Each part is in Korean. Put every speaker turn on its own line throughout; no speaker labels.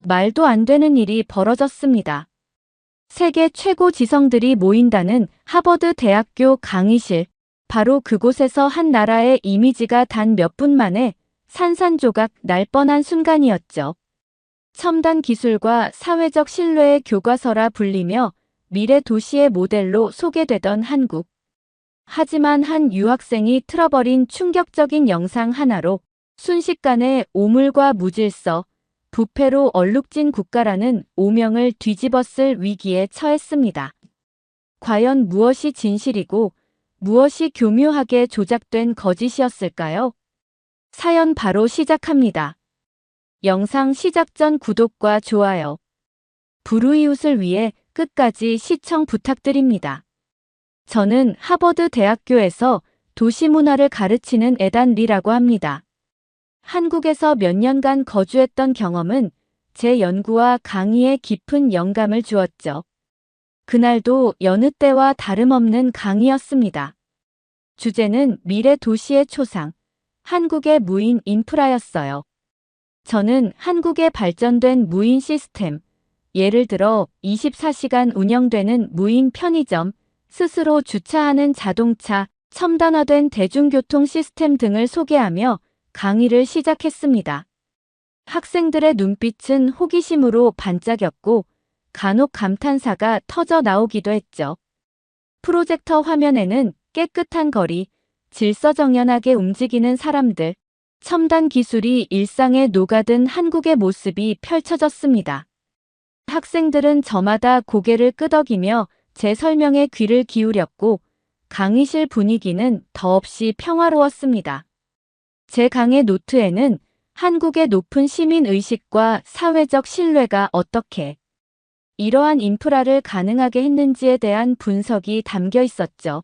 말도 안 되는 일이 벌어졌습니다. 세계 최고 지성들이 모인다는 하버드 대학교 강의실. 바로 그곳에서 한 나라의 이미지가 단 몇 분 만에 산산조각 날 뻔한 순간이었죠. 첨단 기술과 사회적 신뢰의 교과서라 불리며 미래 도시의 모델로 소개되던 한국. 하지만 한 유학생이 틀어버린 충격적인 영상 하나로 순식간에 오물과 무질서, 부패로 얼룩진 국가라는 오명을 뒤집었을 위기에 처했습니다. 과연 무엇이 진실이고 무엇이 교묘하게 조작된 거짓이었을까요? 사연 바로 시작합니다. 영상 시작 전 구독과 좋아요, 불우이웃을 위해 끝까지 시청 부탁드립니다. 저는 하버드 대학교에서 도시문화를 가르치는 에단 리라고 합니다. 한국에서 몇 년간 거주했던 경험은 제 연구와 강의에 깊은 영감을 주었죠. 그날도 여느 때와 다름없는 강의였습니다. 주제는 미래 도시의 초상, 한국의 무인 인프라였어요. 저는 한국의 발전된 무인 시스템, 예를 들어 24시간 운영되는 무인 편의점, 스스로 주차하는 자동차, 첨단화된 대중교통 시스템 등을 소개하며 강의를 시작했습니다. 학생들의 눈빛은 호기심으로 반짝였고 간혹 감탄사가 터져 나오기도 했죠. 프로젝터 화면에는 깨끗한 거리, 질서정연하게 움직이는 사람들, 첨단 기술이 일상에 녹아든 한국의 모습이 펼쳐졌습니다. 학생들은 저마다 고개를 끄덕이며 제 설명에 귀를 기울였고 강의실 분위기는 더없이 평화로웠습니다. 제 강의 노트에는 한국의 높은 시민의식과 사회적 신뢰가 어떻게 이러한 인프라를 가능하게 했는지에 대한 분석이 담겨 있었죠.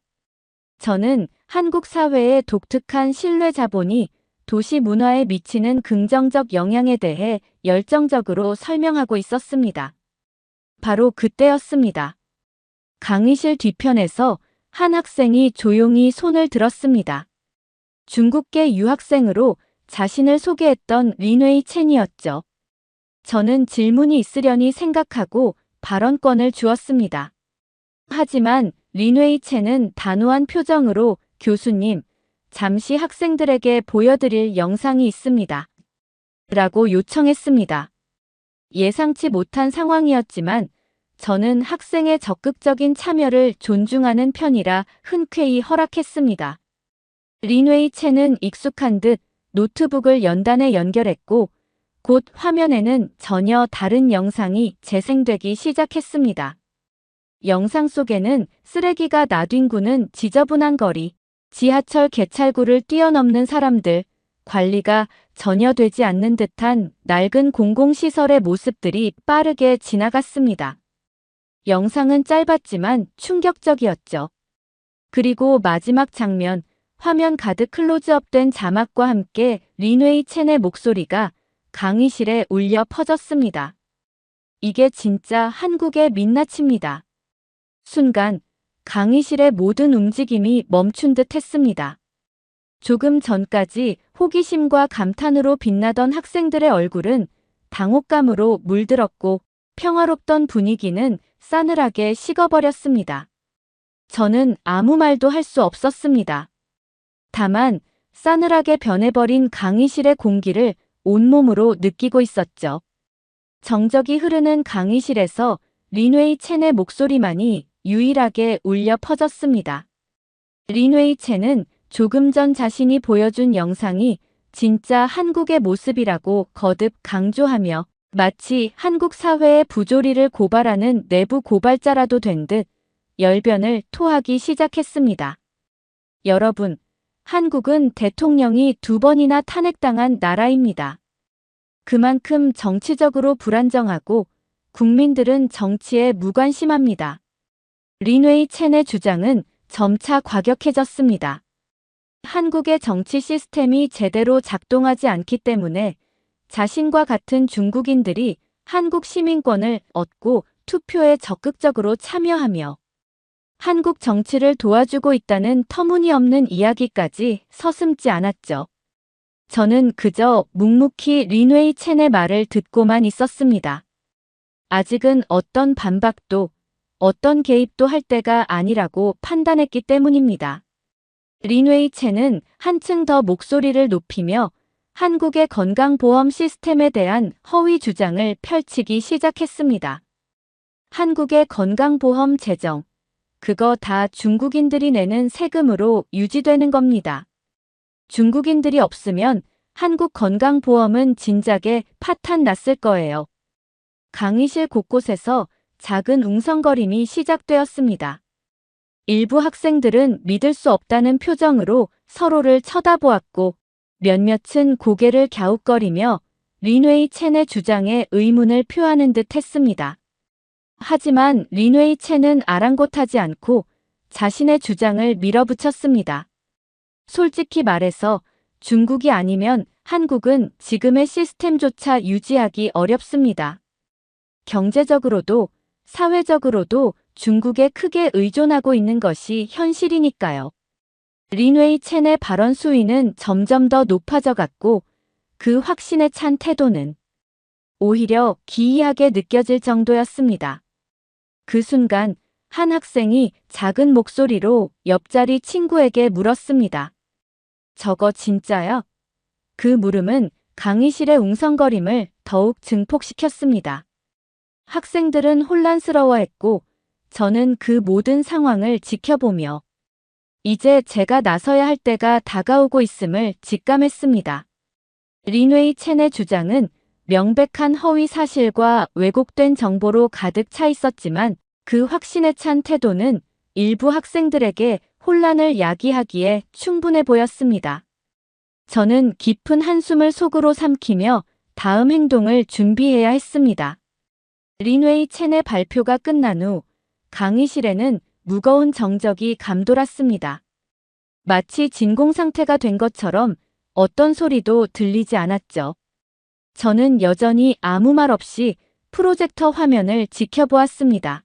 저는 한국 사회의 독특한 신뢰 자본이 도시 문화에 미치는 긍정적 영향에 대해 열정적으로 설명하고 있었습니다. 바로 그때였습니다. 강의실 뒤편에서 한 학생이 조용히 손을 들었습니다. 중국계 유학생으로 자신을 소개했던 린웨이 첸이었죠. 저는 질문이 있으려니 생각하고 발언권을 주었습니다. 하지만 린웨이 첸은 단호한 표정으로 교수님, 잠시 학생들에게 보여드릴 영상이 있습니다. 라고 요청했습니다. 예상치 못한 상황이었지만 저는 학생의 적극적인 참여를 존중하는 편이라 흔쾌히 허락했습니다. 린웨이 첸은 익숙한 듯 노트북을 연단에 연결했고 곧 화면에는 전혀 다른 영상이 재생되기 시작했습니다. 영상 속에는 쓰레기가 나뒹구는 지저분한 거리, 지하철 개찰구를 뛰어넘는 사람들, 관리가 전혀 되지 않는 듯한 낡은 공공시설의 모습들이 빠르게 지나갔습니다. 영상은 짧았지만 충격적이었죠. 그리고 마지막 장면, 화면 가득 클로즈업된 자막과 함께 린웨이 첸의 목소리가 강의실에 울려 퍼졌습니다. 이게 진짜 한국의 민낯입니다. 순간 강의실의 모든 움직임이 멈춘 듯 했습니다. 조금 전까지 호기심과 감탄으로 빛나던 학생들의 얼굴은 당혹감으로 물들었고 평화롭던 분위기는 싸늘하게 식어버렸습니다. 저는 아무 말도 할 수 없었습니다. 다만 싸늘하게 변해버린 강의실의 공기를 온몸으로 느끼고 있었죠. 정적이 흐르는 강의실에서 린웨이 첸의 목소리만이 유일하게 울려 퍼졌습니다. 린웨이 첸은 조금 전 자신이 보여준 영상이 진짜 한국의 모습이라고 거듭 강조하며 마치 한국 사회의 부조리를 고발하는 내부 고발자라도 된 듯 열변을 토하기 시작했습니다. 여러분, 한국은 대통령이 2번이나 탄핵당한 나라입니다. 그만큼 정치적으로 불안정하고 국민들은 정치에 무관심합니다. 린웨이 첸의 주장은 점차 과격해졌습니다. 한국의 정치 시스템이 제대로 작동하지 않기 때문에 자신과 같은 중국인들이 한국 시민권을 얻고 투표에 적극적으로 참여하며 한국 정치를 도와주고 있다는 터무니없는 이야기까지 서슴지 않았죠. 저는 그저 묵묵히 린웨이 첸의 말을 듣고만 있었습니다. 아직은 어떤 반박도, 어떤 개입도 할 때가 아니라고 판단했기 때문입니다. 린웨이 첸은 한층 더 목소리를 높이며 한국의 건강보험 시스템에 대한 허위 주장을 펼치기 시작했습니다. 한국의 건강보험 재정, 그거 다 중국인들이 내는 세금으로 유지되는 겁니다. 중국인들이 없으면 한국 건강보험은 진작에 파탄 났을 거예요. 강의실 곳곳에서 작은 웅성거림이 시작되었습니다. 일부 학생들은 믿을 수 없다는 표정으로 서로를 쳐다보았고 몇몇은 고개를 갸웃거리며 린웨이 첸의 주장에 의문을 표하는 듯 했습니다. 하지만 린웨이 첸은 아랑곳하지 않고 자신의 주장을 밀어붙였습니다. 솔직히 말해서 중국이 아니면 한국은 지금의 시스템조차 유지하기 어렵습니다. 경제적으로도 사회적으로도 중국에 크게 의존하고 있는 것이 현실이니까요. 린웨이 첸의 발언 수위는 점점 더 높아져 갔고 그 확신에 찬 태도는 오히려 기이하게 느껴질 정도였습니다. 그 순간 한 학생이 작은 목소리로 옆자리 친구에게 물었습니다. 저거 진짜야? 그 물음은 강의실의 웅성거림을 더욱 증폭시켰습니다. 학생들은 혼란스러워했고 저는 그 모든 상황을 지켜보며 이제 제가 나서야 할 때가 다가오고 있음을 직감했습니다. 린웨이 첸의 주장은 명백한 허위 사실과 왜곡된 정보로 가득 차 있었지만 그 확신에 찬 태도는 일부 학생들에게 혼란을 야기하기에 충분해 보였습니다. 저는 깊은 한숨을 속으로 삼키며 다음 행동을 준비해야 했습니다. 린웨이 첸의 발표가 끝난 후 강의실에는 무거운 정적이 감돌았습니다. 마치 진공 상태가 된 것처럼 어떤 소리도 들리지 않았죠. 저는 여전히 아무 말 없이 프로젝터 화면을 지켜보았습니다.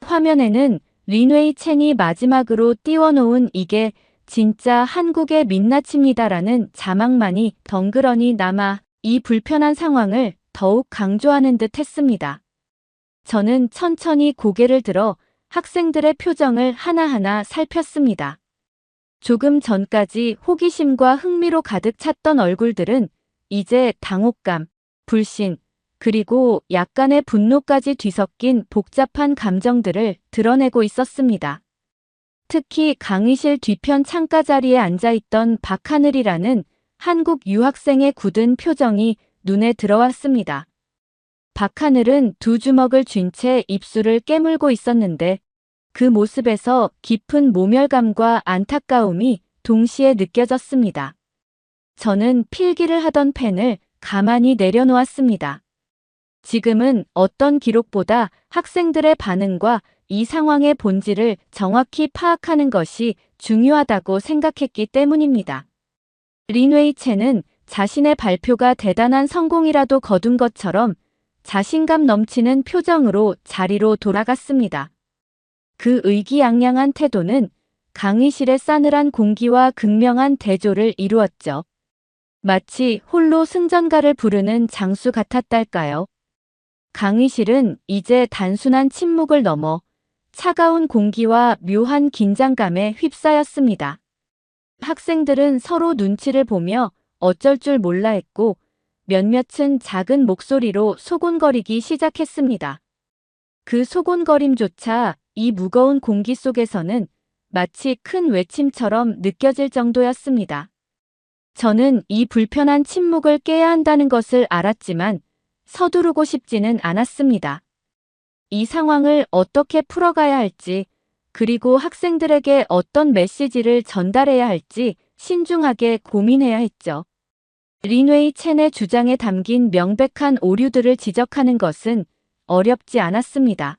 화면에는 린웨이 첸이 마지막으로 띄워놓은 이게 진짜 한국의 민낯입니다라는 자막만이 덩그러니 남아 이 불편한 상황을 더욱 강조하는 듯 했습니다. 저는 천천히 고개를 들어 학생들의 표정을 하나하나 살폈습니다. 조금 전까지 호기심과 흥미로 가득 찼던 얼굴들은 이제 당혹감, 불신, 그리고 약간의 분노까지 뒤섞인 복잡한 감정들을 드러내고 있었습니다. 특히 강의실 뒤편 창가 자리에 앉아있던 박하늘이라는 한국 유학생의 굳은 표정이 눈에 들어왔습니다. 박하늘은 두 주먹을 쥔 채 입술을 깨물고 있었는데 그 모습에서 깊은 모멸감과 안타까움이 동시에 느껴졌습니다. 저는 필기를 하던 펜을 가만히 내려놓았습니다. 지금은 어떤 기록보다 학생들의 반응과 이 상황의 본질을 정확히 파악하는 것이 중요하다고 생각했기 때문입니다. 린웨이 첸은 자신의 발표가 대단한 성공이라도 거둔 것처럼 자신감 넘치는 표정으로 자리로 돌아갔습니다. 그 의기양양한 태도는 강의실의 싸늘한 공기와 극명한 대조를 이루었죠. 마치 홀로 승전가를 부르는 장수 같았달까요? 강의실은 이제 단순한 침묵을 넘어 차가운 공기와 묘한 긴장감에 휩싸였습니다. 학생들은 서로 눈치를 보며 어쩔 줄 몰라 했고 몇몇은 작은 목소리로 소곤거리기 시작했습니다. 그 소곤거림조차 이 무거운 공기 속에서는 마치 큰 외침처럼 느껴질 정도였습니다. 저는 이 불편한 침묵을 깨야 한다는 것을 알았지만 서두르고 싶지는 않았습니다. 이 상황을 어떻게 풀어가야 할지, 그리고 학생들에게 어떤 메시지를 전달해야 할지 신중하게 고민해야 했죠. 린웨이 첸의 주장에 담긴 명백한 오류들을 지적하는 것은 어렵지 않았습니다.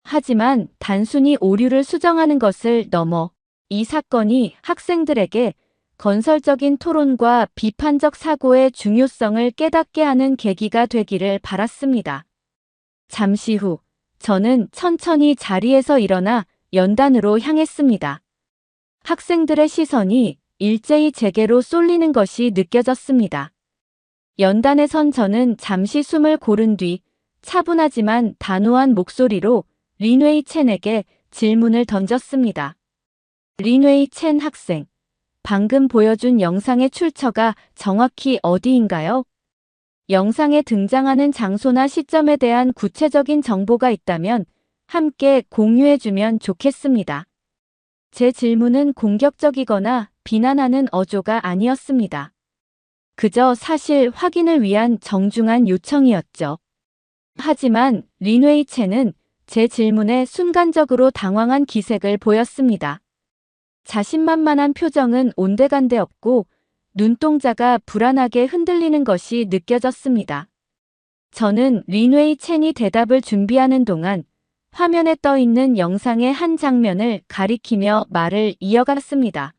하지만 단순히 오류를 수정하는 것을 넘어 이 사건이 학생들에게 건설적인 토론과 비판적 사고의 중요성을 깨닫게 하는 계기가 되기를 바랐습니다. 잠시 후 저는 천천히 자리에서 일어나 연단으로 향했습니다. 학생들의 시선이 일제히 제게로 쏠리는 것이 느껴졌습니다. 연단에 선 저는 잠시 숨을 고른 뒤 차분하지만 단호한 목소리로 린웨이 첸에게 질문을 던졌습니다. 린웨이 첸 학생, 방금 보여준 영상의 출처가 정확히 어디인가요? 영상에 등장하는 장소나 시점에 대한 구체적인 정보가 있다면 함께 공유해주면 좋겠습니다. 제 질문은 공격적이거나 비난하는 어조가 아니었습니다. 그저 사실 확인을 위한 정중한 요청이었죠. 하지만 린웨이 첸은 제 질문에 순간적으로 당황한 기색을 보였습니다. 자신만만한 표정은 온데간데 없고 눈동자가 불안하게 흔들리는 것이 느껴졌습니다. 저는 린웨이 첸이 대답을 준비하는 동안 화면에 떠 있는 영상의 한 장면을 가리키며 말을 이어갔습니다.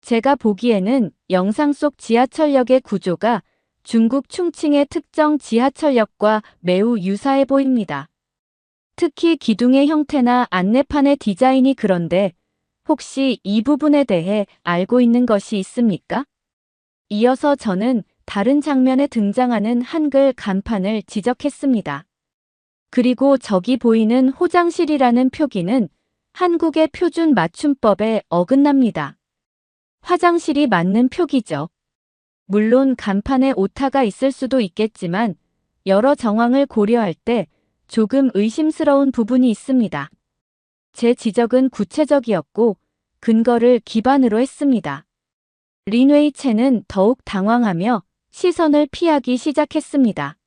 제가 보기에는 영상 속 지하철역의 구조가 중국 충칭의 특정 지하철역과 매우 유사해 보입니다. 특히 기둥의 형태나 안내판의 디자인이 그런데 혹시 이 부분에 대해 알고 있는 것이 있습니까? 이어서 저는 다른 장면에 등장하는 한글 간판을 지적했습니다. 그리고 저기 보이는 호장실이라는 표기는 한국의 표준 맞춤법에 어긋납니다. 화장실이 맞는 표기죠. 물론 간판에 오타가 있을 수도 있겠지만 여러 정황을 고려할 때 조금 의심스러운 부분이 있습니다. 제 지적은 구체적이었고 근거를 기반으로 했습니다. 린웨이 첸은 더욱 당황하며 시선을 피하기 시작했습니다.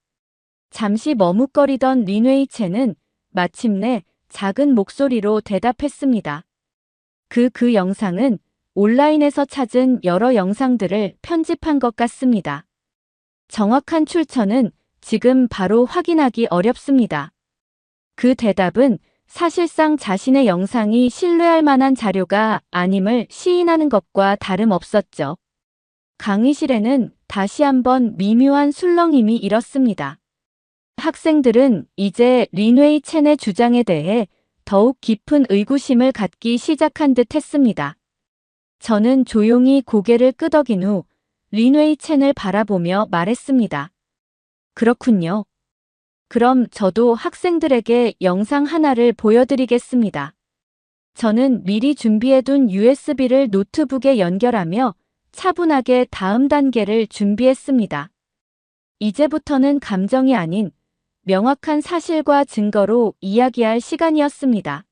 잠시 머뭇거리던 린웨이 첸은 마침내 작은 목소리로 대답했습니다. 그 영상은 온라인에서 찾은 여러 영상들을 편집한 것 같습니다. 정확한 출처는 지금 바로 확인하기 어렵습니다. 그 대답은 사실상 자신의 영상이 신뢰할 만한 자료가 아님을 시인하는 것과 다름없었죠. 강의실에는 다시 한번 미묘한 술렁임이 일었습니다. 학생들은 이제 린웨이 첸의 주장에 대해 더욱 깊은 의구심을 갖기 시작한 듯 했습니다. 저는 조용히 고개를 끄덕인 후 린웨이 첸을 바라보며 말했습니다. 그렇군요. 그럼 저도 학생들에게 영상 하나를 보여드리겠습니다. 저는 미리 준비해둔 USB를 노트북에 연결하며 차분하게 다음 단계를 준비했습니다. 이제부터는 감정이 아닌 명확한 사실과 증거로 이야기할 시간이었습니다.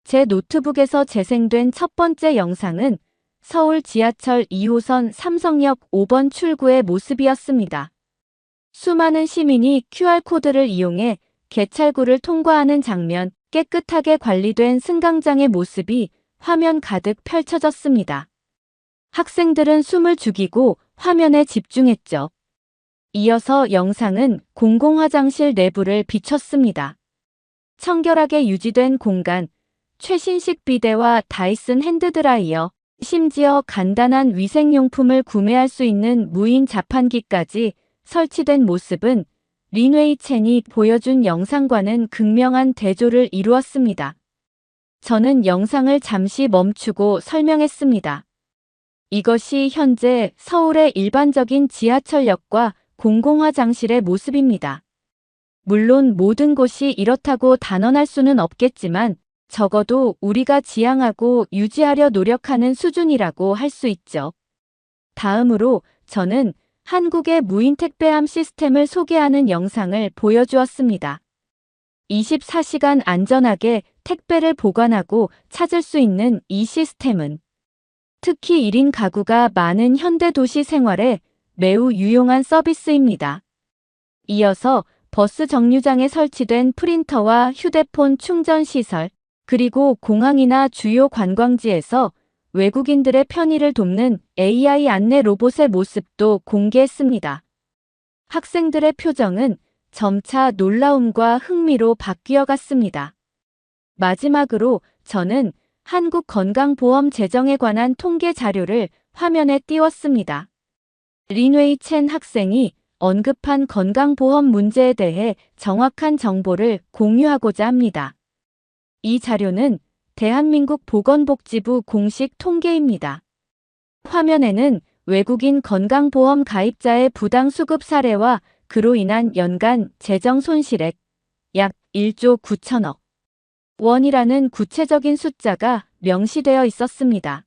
제 노트북에서 재생된 첫 번째 영상은 서울 지하철 2호선 삼성역 5번 출구의 모습이었습니다. 수많은 시민이 QR코드를 이용해 개찰구를 통과하는 장면, 깨끗하게 관리된 승강장의 모습이 화면 가득 펼쳐졌습니다. 학생들은 숨을 죽이고 화면에 집중했죠. 이어서 영상은 공공화장실 내부를 비췄습니다. 청결하게 유지된 공간, 최신식 비데와 다이슨 핸드드라이어, 심지어 간단한 위생용품을 구매할 수 있는 무인 자판기까지 설치된 모습은 린웨이 첸이 보여준 영상과는 극명한 대조를 이루었습니다. 저는 영상을 잠시 멈추고 설명했습니다. 이것이 현재 서울의 일반적인 지하철역과 공공화장실의 모습입니다. 물론 모든 곳이 이렇다고 단언할 수는 없겠지만 적어도 우리가 지향하고 유지하려 노력하는 수준이라고 할 수 있죠. 다음으로 저는 한국의 무인 택배함 시스템을 소개하는 영상을 보여주었습니다. 24시간 안전하게 택배를 보관하고 찾을 수 있는 이 시스템은 특히 1인 가구가 많은 현대 도시 생활에 매우 유용한 서비스입니다. 이어서 버스 정류장에 설치된 프린터와 휴대폰 충전 시설, 그리고 공항이나 주요 관광지에서 외국인들의 편의를 돕는 AI 안내 로봇의 모습도 공개했습니다. 학생들의 표정은 점차 놀라움과 흥미로 바뀌어 갔습니다. 마지막으로 저는 한국 건강보험 재정에 관한 통계 자료를 화면에 띄웠습니다. 린웨이 첸 학생이 언급한 건강보험 문제에 대해 정확한 정보를 공유하고자 합니다. 이 자료는 대한민국 보건복지부 공식 통계입니다. 화면에는 외국인 건강보험 가입자의 부당 수급 사례와 그로 인한 연간 재정 손실액 약 1조 9천억 원이라는 구체적인 숫자가 명시되어 있었습니다.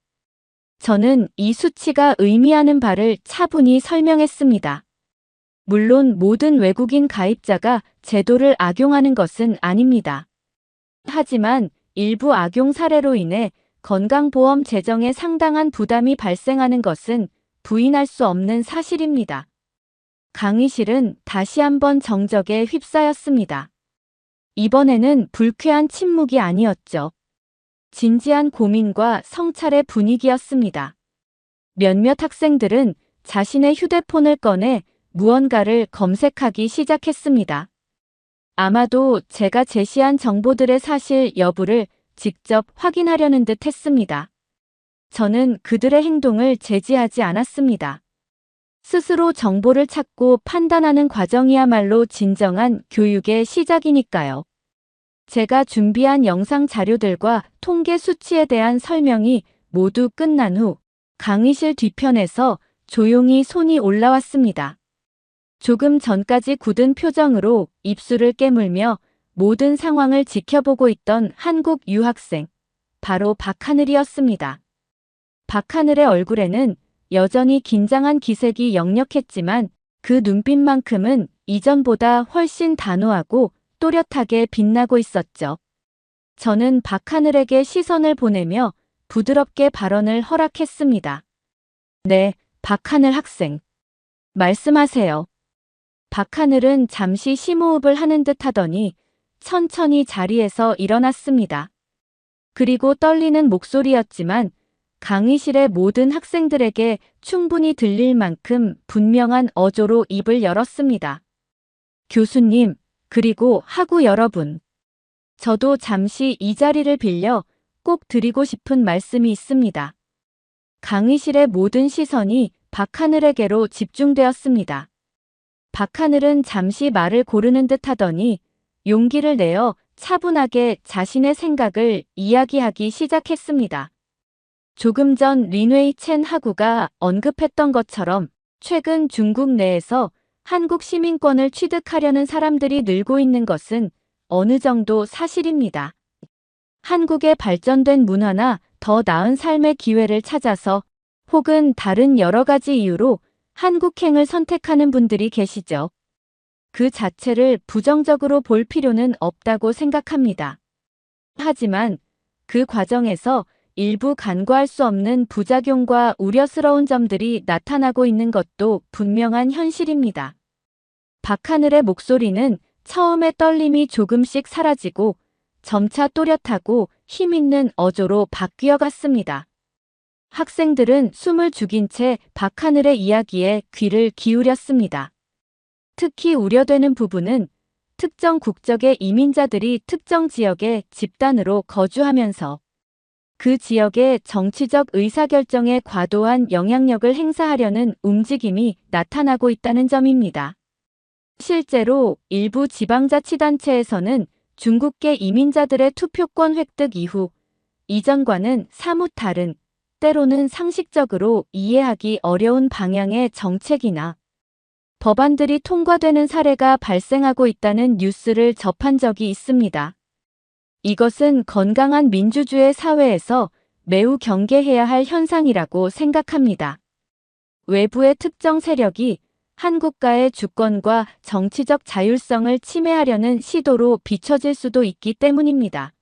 저는 이 수치가 의미하는 바를 차분히 설명했습니다. 물론 모든 외국인 가입자가 제도를 악용하는 것은 아닙니다. 하지만 일부 악용 사례로 인해 건강보험 재정에 상당한 부담이 발생하는 것은 부인할 수 없는 사실입니다. 강의실은 다시 한번 정적에 휩싸였습니다. 이번에는 불쾌한 침묵이 아니었죠. 진지한 고민과 성찰의 분위기였습니다. 몇몇 학생들은 자신의 휴대폰을 꺼내 무언가를 검색하기 시작했습니다. 아마도 제가 제시한 정보들의 사실 여부를 직접 확인하려는 듯 했습니다. 저는 그들의 행동을 제지하지 않았습니다. 스스로 정보를 찾고 판단하는 과정이야말로 진정한 교육의 시작이니까요. 제가 준비한 영상 자료들과 통계 수치에 대한 설명이 모두 끝난 후 강의실 뒤편에서 조용히 손이 올라왔습니다. 조금 전까지 굳은 표정으로 입술을 깨물며 모든 상황을 지켜보고 있던 한국 유학생, 바로 박하늘이었습니다. 박하늘의 얼굴에는 여전히 긴장한 기색이 역력했지만 그 눈빛만큼은 이전보다 훨씬 단호하고 또렷하게 빛나고 있었죠. 저는 박하늘에게 시선을 보내며 부드럽게 발언을 허락했습니다. 네, 박하늘 학생. 말씀하세요. 박하늘은 잠시 심호흡을 하는 듯 하더니 천천히 자리에서 일어났습니다. 그리고 떨리는 목소리였지만 강의실의 모든 학생들에게 충분히 들릴 만큼 분명한 어조로 입을 열었습니다. 교수님, 그리고 학우 여러분. 저도 잠시 이 자리를 빌려 꼭 드리고 싶은 말씀이 있습니다. 강의실의 모든 시선이 박하늘에게로 집중되었습니다. 박하늘은 잠시 말을 고르는 듯 하더니 용기를 내어 차분하게 자신의 생각을 이야기하기 시작했습니다. 조금 전 린웨이 첸 학우가 언급했던 것처럼 최근 중국 내에서 한국 시민권을 취득하려는 사람들이 늘고 있는 것은 어느 정도 사실입니다. 한국의 발전된 문화나 더 나은 삶의 기회를 찾아서 혹은 다른 여러 가지 이유로 한국행을 선택하는 분들이 계시죠. 그 자체를 부정적으로 볼 필요는 없다고 생각합니다. 하지만 그 과정에서 일부 간과할 수 없는 부작용과 우려스러운 점들이 나타나고 있는 것도 분명한 현실입니다. 박하늘의 목소리는 처음에 떨림이 조금씩 사라지고 점차 또렷하고 힘있는 어조로 바뀌어 갔습니다. 학생들은 숨을 죽인 채 박하늘의 이야기에 귀를 기울였습니다. 특히 우려되는 부분은 특정 국적의 이민자들이 특정 지역에 집단으로 거주하면서 그 지역의 정치적 의사결정에 과도한 영향력을 행사하려는 움직임이 나타나고 있다는 점입니다. 실제로 일부 지방자치단체에서는 중국계 이민자들의 투표권 획득 이후 이전과는 사뭇 다른, 때로는 상식적으로 이해하기 어려운 방향의 정책이나 법안들이 통과되는 사례가 발생하고 있다는 뉴스를 접한 적이 있습니다. 이것은 건강한 민주주의 사회에서 매우 경계해야 할 현상이라고 생각합니다. 외부의 특정 세력이 한국가의 주권과 정치적 자율성을 침해하려는 시도로 비춰질 수도 있기 때문입니다.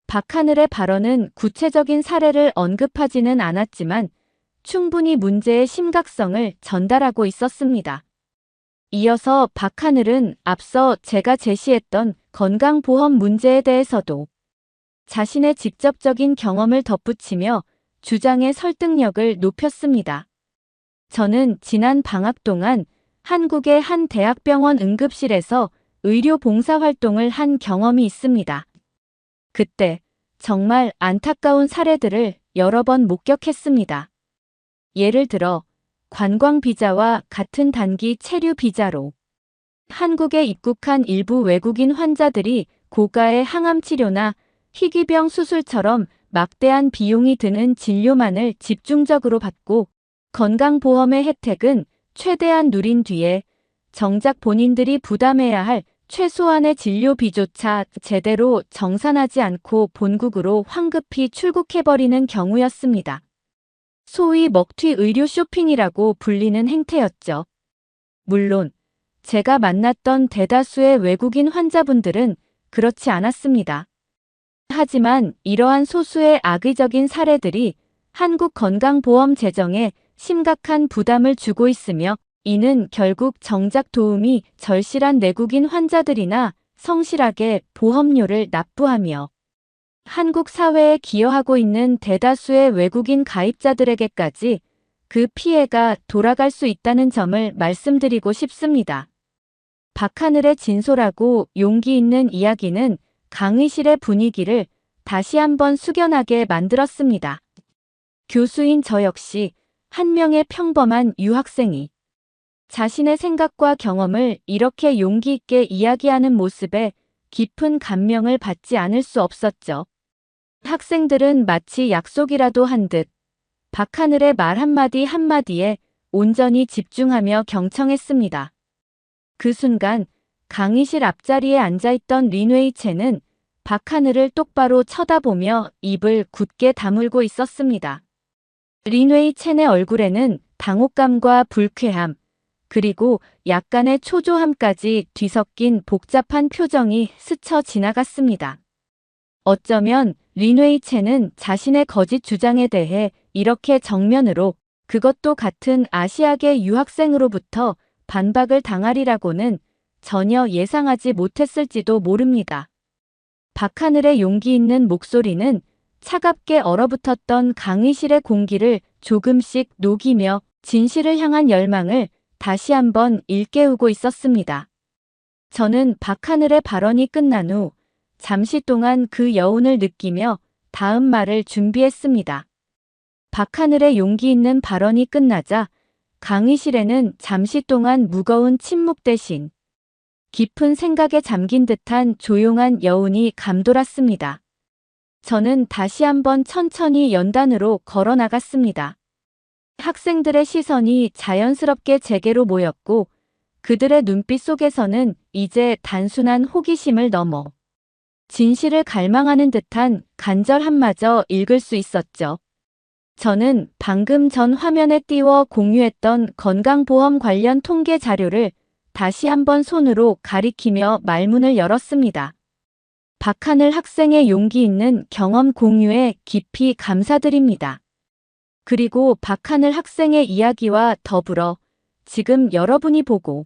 박하늘의 발언은 구체적인 사례를 언급하지는 않았지만 충분히 문제의 심각성을 전달하고 있었습니다. 이어서 박하늘은 앞서 제가 제시했던 건강보험 문제에 대해서도 자신의 직접적인 경험을 덧붙이며 주장의 설득력을 높였습니다. 저는 지난 방학 동안 한국의 한 대학병원 응급실에서 의료 봉사활동을 한 경험이 있습니다. 그때 정말 안타까운 사례들을 여러 번 목격했습니다. 예를 들어 관광 비자와 같은 단기 체류 비자로 한국에 입국한 일부 외국인 환자들이 고가의 항암 치료나 희귀병 수술처럼 막대한 비용이 드는 진료만을 집중적으로 받고 건강보험의 혜택은 최대한 누린 뒤에 정작 본인들이 부담해야 할 최소한의 진료비조차 제대로 정산하지 않고 본국으로 황급히 출국해버리는 경우였습니다. 소위 먹튀 의료 쇼핑이라고 불리는 행태였죠. 물론 제가 만났던 대다수의 외국인 환자분들은 그렇지 않았습니다. 하지만 이러한 소수의 악의적인 사례들이 한국 건강보험 재정에 심각한 부담을 주고 있으며 이는 결국 정작 도움이 절실한 내국인 환자들이나 성실하게 보험료를 납부하며 한국 사회에 기여하고 있는 대다수의 외국인 가입자들에게까지 그 피해가 돌아갈 수 있다는 점을 말씀드리고 싶습니다. 박하늘의 진솔하고 용기 있는 이야기는 강의실의 분위기를 다시 한번 숙연하게 만들었습니다. 교수인 저 역시 한 명의 평범한 유학생이 자신의 생각과 경험을 이렇게 용기 있게 이야기하는 모습에 깊은 감명을 받지 않을 수 없었죠. 학생들은 마치 약속이라도 한 듯 박하늘의 말 한마디 한마디에 온전히 집중하며 경청했습니다. 그 순간 강의실 앞자리에 앉아있던 린웨이 첸은 박하늘을 똑바로 쳐다보며 입을 굳게 다물고 있었습니다. 린웨이 첸의 얼굴에는 당혹감과 불쾌함, 그리고 약간의 초조함까지 뒤섞인 복잡한 표정이 스쳐 지나갔습니다. 어쩌면 린웨이 첸은 자신의 거짓 주장에 대해 이렇게 정면으로 그것도 같은 아시아계 유학생으로부터 반박을 당하리라고는 전혀 예상하지 못했을지도 모릅니다. 박하늘의 용기 있는 목소리는 차갑게 얼어붙었던 강의실의 공기를 조금씩 녹이며 진실을 향한 열망을 다시 한번 일깨우고 있었습니다. 저는 박하늘의 발언이 끝난 후 잠시 동안 그 여운을 느끼며 다음 말을 준비했습니다. 박하늘의 용기 있는 발언이 끝나자 강의실에는 잠시 동안 무거운 침묵 대신 깊은 생각에 잠긴 듯한 조용한 여운이 감돌았습니다. 저는 다시 한번 천천히 연단으로 걸어 나갔습니다. 학생들의 시선이 자연스럽게 제게로 모였고 그들의 눈빛 속에서는 이제 단순한 호기심을 넘어 진실을 갈망하는 듯한 간절함마저 읽을 수 있었죠. 저는 방금 전 화면에 띄워 공유했던 건강보험 관련 통계 자료를 다시 한번 손으로 가리키며 말문을 열었습니다. 박하늘 학생의 용기 있는 경험 공유에 깊이 감사드립니다. 그리고 박하늘 학생의 이야기와 더불어 지금 여러분이 보고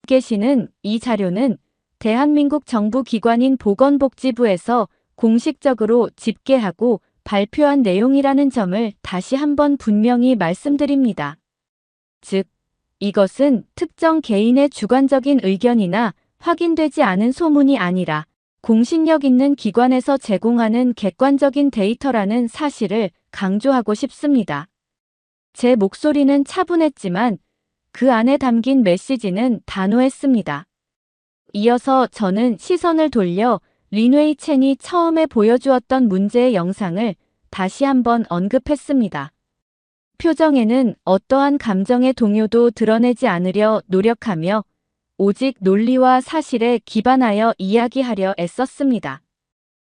계시는 이 자료는 대한민국 정부 기관인 보건복지부에서 공식적으로 집계하고 발표한 내용이라는 점을 다시 한번 분명히 말씀드립니다. 즉, 이것은 특정 개인의 주관적인 의견이나 확인되지 않은 소문이 아니라 공신력 있는 기관에서 제공하는 객관적인 데이터라는 사실을 강조하고 싶습니다. 제 목소리는 차분했지만 그 안에 담긴 메시지는 단호했습니다. 이어서 저는 시선을 돌려 린웨이 첸이 처음에 보여주었던 문제의 영상을 다시 한번 언급했습니다. 표정에는 어떠한 감정의 동요도 드러내지 않으려 노력하며 오직 논리와 사실에 기반하여 이야기하려 애썼습니다.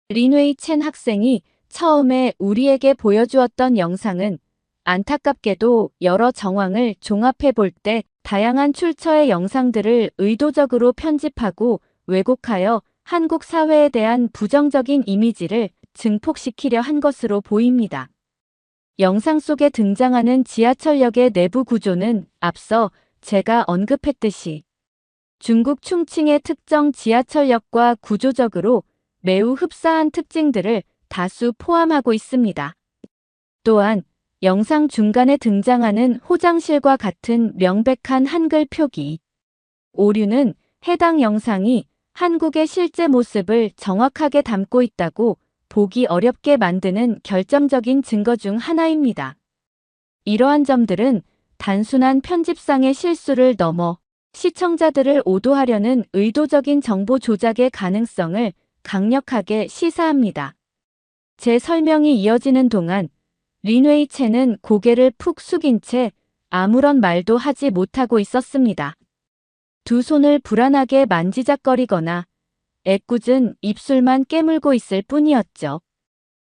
린웨이 첸 학생이 처음에 우리에게 보여주었던 영상은 안타깝게도 여러 정황을 종합해 볼 때 다양한 출처의 영상들을 의도적으로 편집하고 왜곡하여 한국 사회에 대한 부정적인 이미지를 증폭시키려 한 것으로 보입니다. 영상 속에 등장하는 지하철역의 내부 구조는 앞서 제가 언급했듯이 중국 충칭의 특정 지하철역과 구조적으로 매우 흡사한 특징들을 다수 포함하고 있습니다. 또한 영상 중간에 등장하는 호장실과 같은 명백한 한글 표기, 오류는 해당 영상이 한국의 실제 모습을 정확하게 담고 있다고 보기 어렵게 만드는 결정적인 증거 중 하나입니다. 이러한 점들은 단순한 편집상의 실수를 넘어 시청자들을 오도하려는 의도적인 정보 조작의 가능성을 강력하게 시사합니다. 제 설명이 이어지는 동안 린웨이 첸은 고개를 푹 숙인 채 아무런 말도 하지 못하고 있었습니다. 두 손을 불안하게 만지작거리거나 애꿎은 입술만 깨물고 있을 뿐이었죠.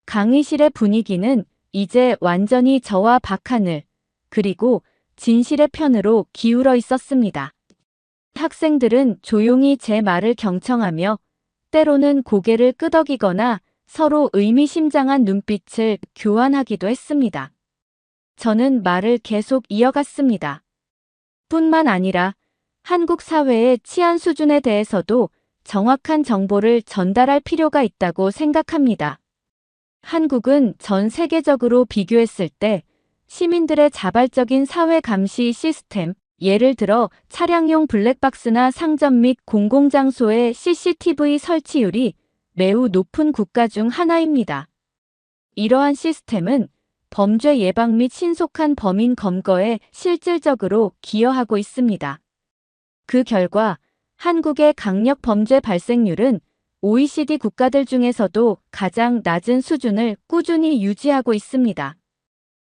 강의실의 분위기는 이제 완전히 저와 박하늘, 그리고 진실의 편으로 기울어 있었습니다. 학생들은 조용히 제 말을 경청하며 때로는 고개를 끄덕이거나 서로 의미심장한 눈빛을 교환하기도 했습니다. 저는 말을 계속 이어갔습니다. 뿐만 아니라 한국 사회의 치안 수준에 대해서도 정확한 정보를 전달할 필요가 있다고 생각합니다. 한국은 전 세계적으로 비교했을 때 시민들의 자발적인 사회 감시 시스템, 예를 들어 차량용 블랙박스나 상점 및 공공장소의 CCTV 설치율이 매우 높은 국가 중 하나입니다. 이러한 시스템은 범죄 예방 및 신속한 범인 검거에 실질적으로 기여하고 있습니다. 그 결과 한국의 강력 범죄 발생률은 OECD 국가들 중에서도 가장 낮은 수준을 꾸준히 유지하고 있습니다.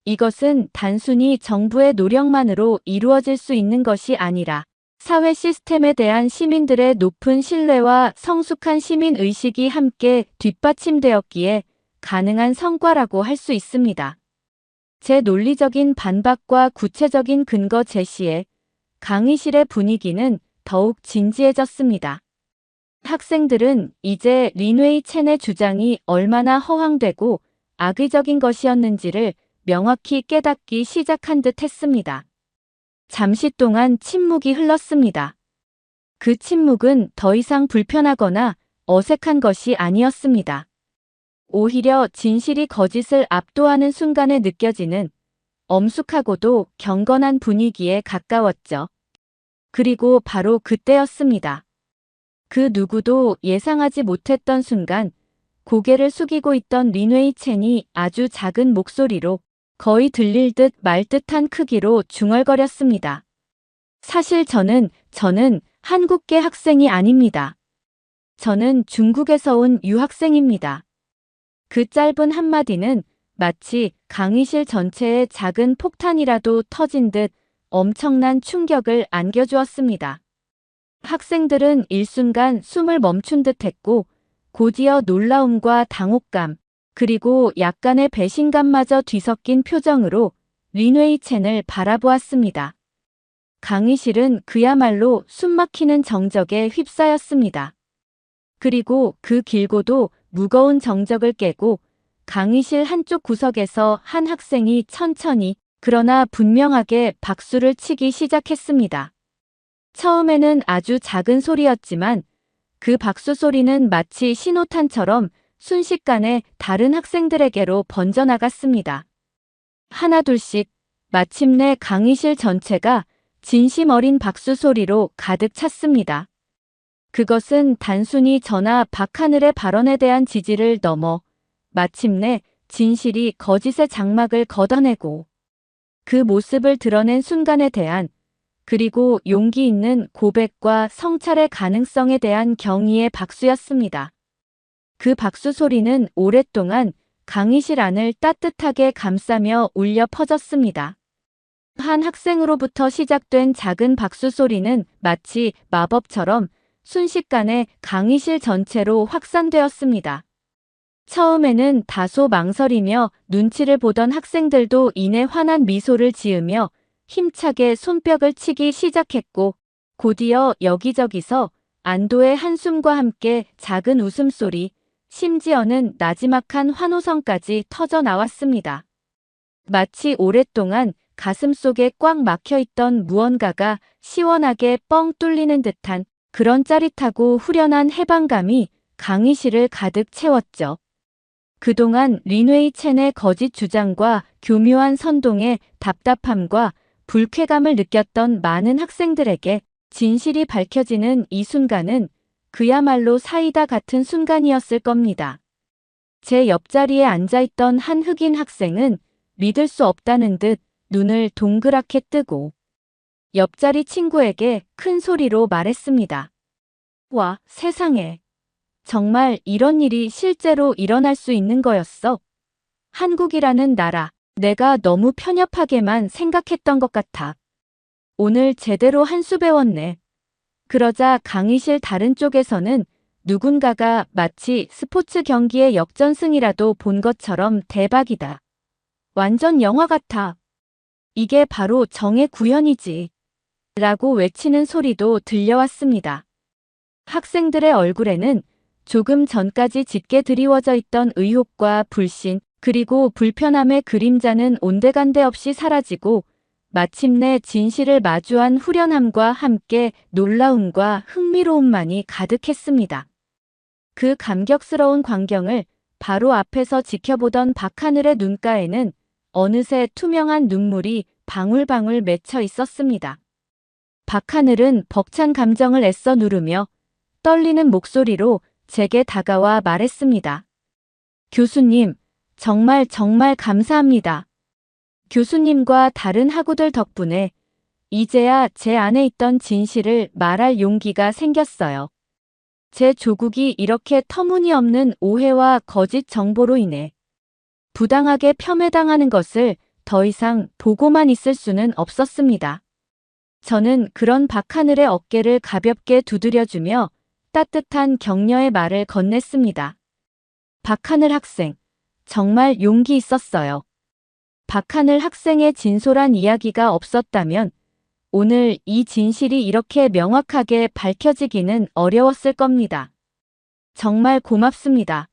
이것은 단순히 정부의 노력만으로 이루어질 수 있는 것이 아니라 사회 시스템에 대한 시민들의 높은 신뢰와 성숙한 시민 의식이 함께 뒷받침되었기에 가능한 성과라고 할 수 있습니다. 제 논리적인 반박과 구체적인 근거 제시에 강의실의 분위기는 더욱 진지해졌습니다. 학생들은 이제 린웨이 첸의 주장이 얼마나 허황되고 악의적인 것이었는지를 명확히 깨닫기 시작한 듯 했습니다. 잠시 동안 침묵이 흘렀습니다. 그 침묵은 더 이상 불편하거나 어색한 것이 아니었습니다. 오히려 진실이 거짓을 압도하는 순간에 느껴지는 엄숙하고도 경건한 분위기에 가까웠죠. 그리고 바로 그때였습니다. 그 누구도 예상하지 못했던 순간 고개를 숙이고 있던 린웨이 첸이 아주 작은 목소리로 거의 들릴 듯 말 듯한 크기로 중얼거렸습니다. 사실 저는 한국계 학생이 아닙니다. 저는 중국에서 온 유학생입니다. 그 짧은 한마디는 마치 강의실 전체에 작은 폭탄이라도 터진 듯 엄청난 충격을 안겨주었습니다. 학생들은 일순간 숨을 멈춘 듯 했고 곧이어 놀라움과 당혹감, 그리고 약간의 배신감마저 뒤섞인 표정으로 린웨이 첸을 바라보았습니다. 강의실은 그야말로 숨막히는 정적에 휩싸였습니다. 그리고 그 길고도 무거운 정적을 깨고 강의실 한쪽 구석에서 한 학생이 천천히 그러나 분명하게 박수를 치기 시작했습니다. 처음에는 아주 작은 소리였지만 그 박수 소리는 마치 신호탄처럼 순식간에 다른 학생들에게로 번져나갔습니다. 하나둘씩 마침내 강의실 전체가 진심 어린 박수 소리로 가득 찼습니다. 그것은 단순히 저나 박하늘의 발언에 대한 지지를 넘어 마침내 진실이 거짓의 장막을 걷어내고 그 모습을 드러낸 순간에 대한, 그리고 용기 있는 고백과 성찰의 가능성에 대한 경의의 박수였습니다. 그 박수 소리는 오랫동안 강의실 안을 따뜻하게 감싸며 울려 퍼졌습니다. 한 학생으로부터 시작된 작은 박수 소리는 마치 마법처럼 순식간에 강의실 전체로 확산되었습니다. 처음에는 다소 망설이며 눈치를 보던 학생들도 이내 환한 미소를 지으며 힘차게 손뼉을 치기 시작했고, 곧이어 여기저기서 안도의 한숨과 함께 작은 웃음소리, 심지어는 나지막한 환호성까지 터져 나왔습니다. 마치 오랫동안 가슴속에 꽉 막혀있던 무언가가 시원하게 뻥 뚫리는 듯한 그런 짜릿하고 후련한 해방감이 강의실을 가득 채웠죠. 그동안 린웨이 첸의 거짓 주장과 교묘한 선동의 답답함과 불쾌감을 느꼈던 많은 학생들에게 진실이 밝혀지는 이 순간은 그야말로 사이다 같은 순간이었을 겁니다. 제 옆자리에 앉아있던 한 흑인 학생은 믿을 수 없다는 듯 눈을 동그랗게 뜨고 옆자리 친구에게 큰 소리로 말했습니다. 와, 세상에. 정말 이런 일이 실제로 일어날 수 있는 거였어. 한국이라는 나라, 내가 너무 편협하게만 생각했던 것 같아. 오늘 제대로 한 수 배웠네. 그러자 강의실 다른 쪽에서는 누군가가 마치 스포츠 경기의 역전승이라도 본 것처럼 대박이다. 완전 영화 같아. 이게 바로 정의 구현이지. 라고 외치는 소리도 들려왔습니다. 학생들의 얼굴에는 조금 전까지 짙게 드리워져 있던 의혹과 불신, 그리고 불편함의 그림자는 온데간데 없이 사라지고 마침내 진실을 마주한 후련함과 함께 놀라움과 흥미로움만이 가득했습니다. 그 감격스러운 광경을 바로 앞에서 지켜보던 박하늘의 눈가에는 어느새 투명한 눈물이 방울방울 맺혀 있었습니다. 박하늘은 벅찬 감정을 애써 누르며 떨리는 목소리로 제게 다가와 말했습니다. 교수님, 정말 감사합니다. 교수님과 다른 학우들 덕분에 이제야 제 안에 있던 진실을 말할 용기가 생겼어요. 제 조국이 이렇게 터무니없는 오해와 거짓 정보로 인해 부당하게 폄훼당하는 것을 더 이상 보고만 있을 수는 없었습니다. 저는 그런 박하늘의 어깨를 가볍게 두드려주며 따뜻한 격려의 말을 건넸습니다. 박하늘 학생, 정말 용기 있었어요. 박하늘 학생의 진솔한 이야기가 없었다면 오늘 이 진실이 이렇게 명확하게 밝혀지기는 어려웠을 겁니다. 정말 고맙습니다.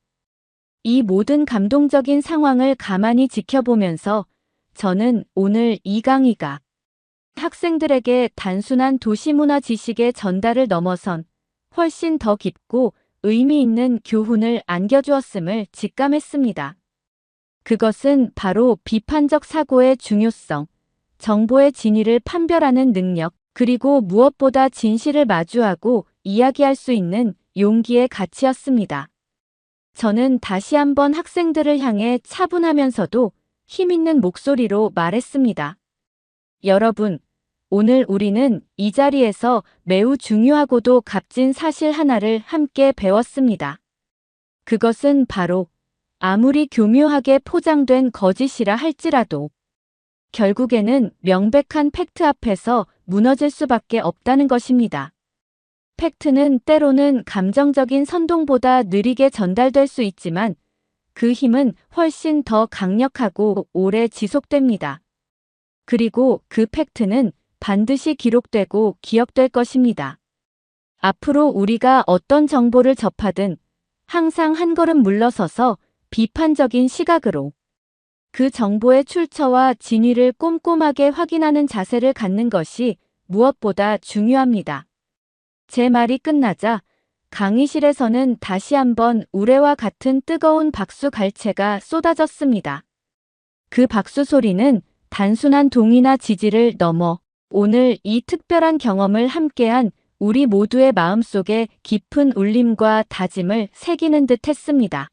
이 모든 감동적인 상황을 가만히 지켜보면서 저는 오늘 이 강의가 학생들에게 단순한 도시문화 지식의 전달을 넘어선 훨씬 더 깊고 의미 있는 교훈을 안겨주었음을 직감했습니다. 그것은 바로 비판적 사고의 중요성, 정보의 진위를 판별하는 능력, 그리고 무엇보다 진실을 마주하고 이야기할 수 있는 용기의 가치였습니다. 저는 다시 한번 학생들을 향해 차분하면서도 힘있는 목소리로 말했습니다. 여러분, 오늘 우리는 이 자리에서 매우 중요하고도 값진 사실 하나를 함께 배웠습니다. 그것은 바로 아무리 교묘하게 포장된 거짓이라 할지라도 결국에는 명백한 팩트 앞에서 무너질 수밖에 없다는 것입니다. 팩트는 때로는 감정적인 선동보다 느리게 전달될 수 있지만 그 힘은 훨씬 더 강력하고 오래 지속됩니다. 그리고 그 팩트는 반드시 기록되고 기억될 것입니다. 앞으로 우리가 어떤 정보를 접하든 항상 한 걸음 물러서서 비판적인 시각으로 그 정보의 출처와 진위를 꼼꼼하게 확인하는 자세를 갖는 것이 무엇보다 중요합니다. 제 말이 끝나자 강의실에서는 다시 한번 우레와 같은 뜨거운 박수 갈채가 쏟아졌습니다. 그 박수 소리는 단순한 동의나 지지를 넘어 오늘 이 특별한 경험을 함께한 우리 모두의 마음속에 깊은 울림과 다짐을 새기는 듯 했습니다.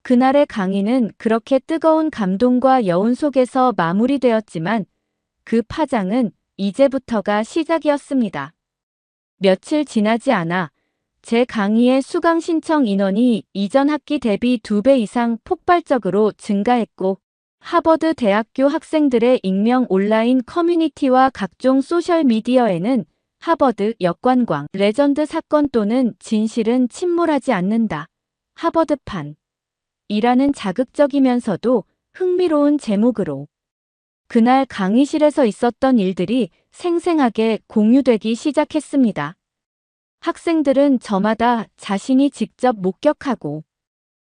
그날의 강의는 그렇게 뜨거운 감동과 여운 속에서 마무리되었지만 그 파장은 이제부터가 시작이었습니다. 며칠 지나지 않아 제 강의의 수강 신청 인원이 이전 학기 대비 2배 이상 폭발적으로 증가했고 하버드 대학교 학생들의 익명 온라인 커뮤니티와 각종 소셜미디어에는 하버드 역관광 레전드 사건 또는 진실은 침몰하지 않는다. 하버드판 이라는 자극적이면서도 흥미로운 제목으로 그날 강의실에서 있었던 일들이 생생하게 공유되기 시작했습니다. 학생들은 저마다 자신이 직접 목격하고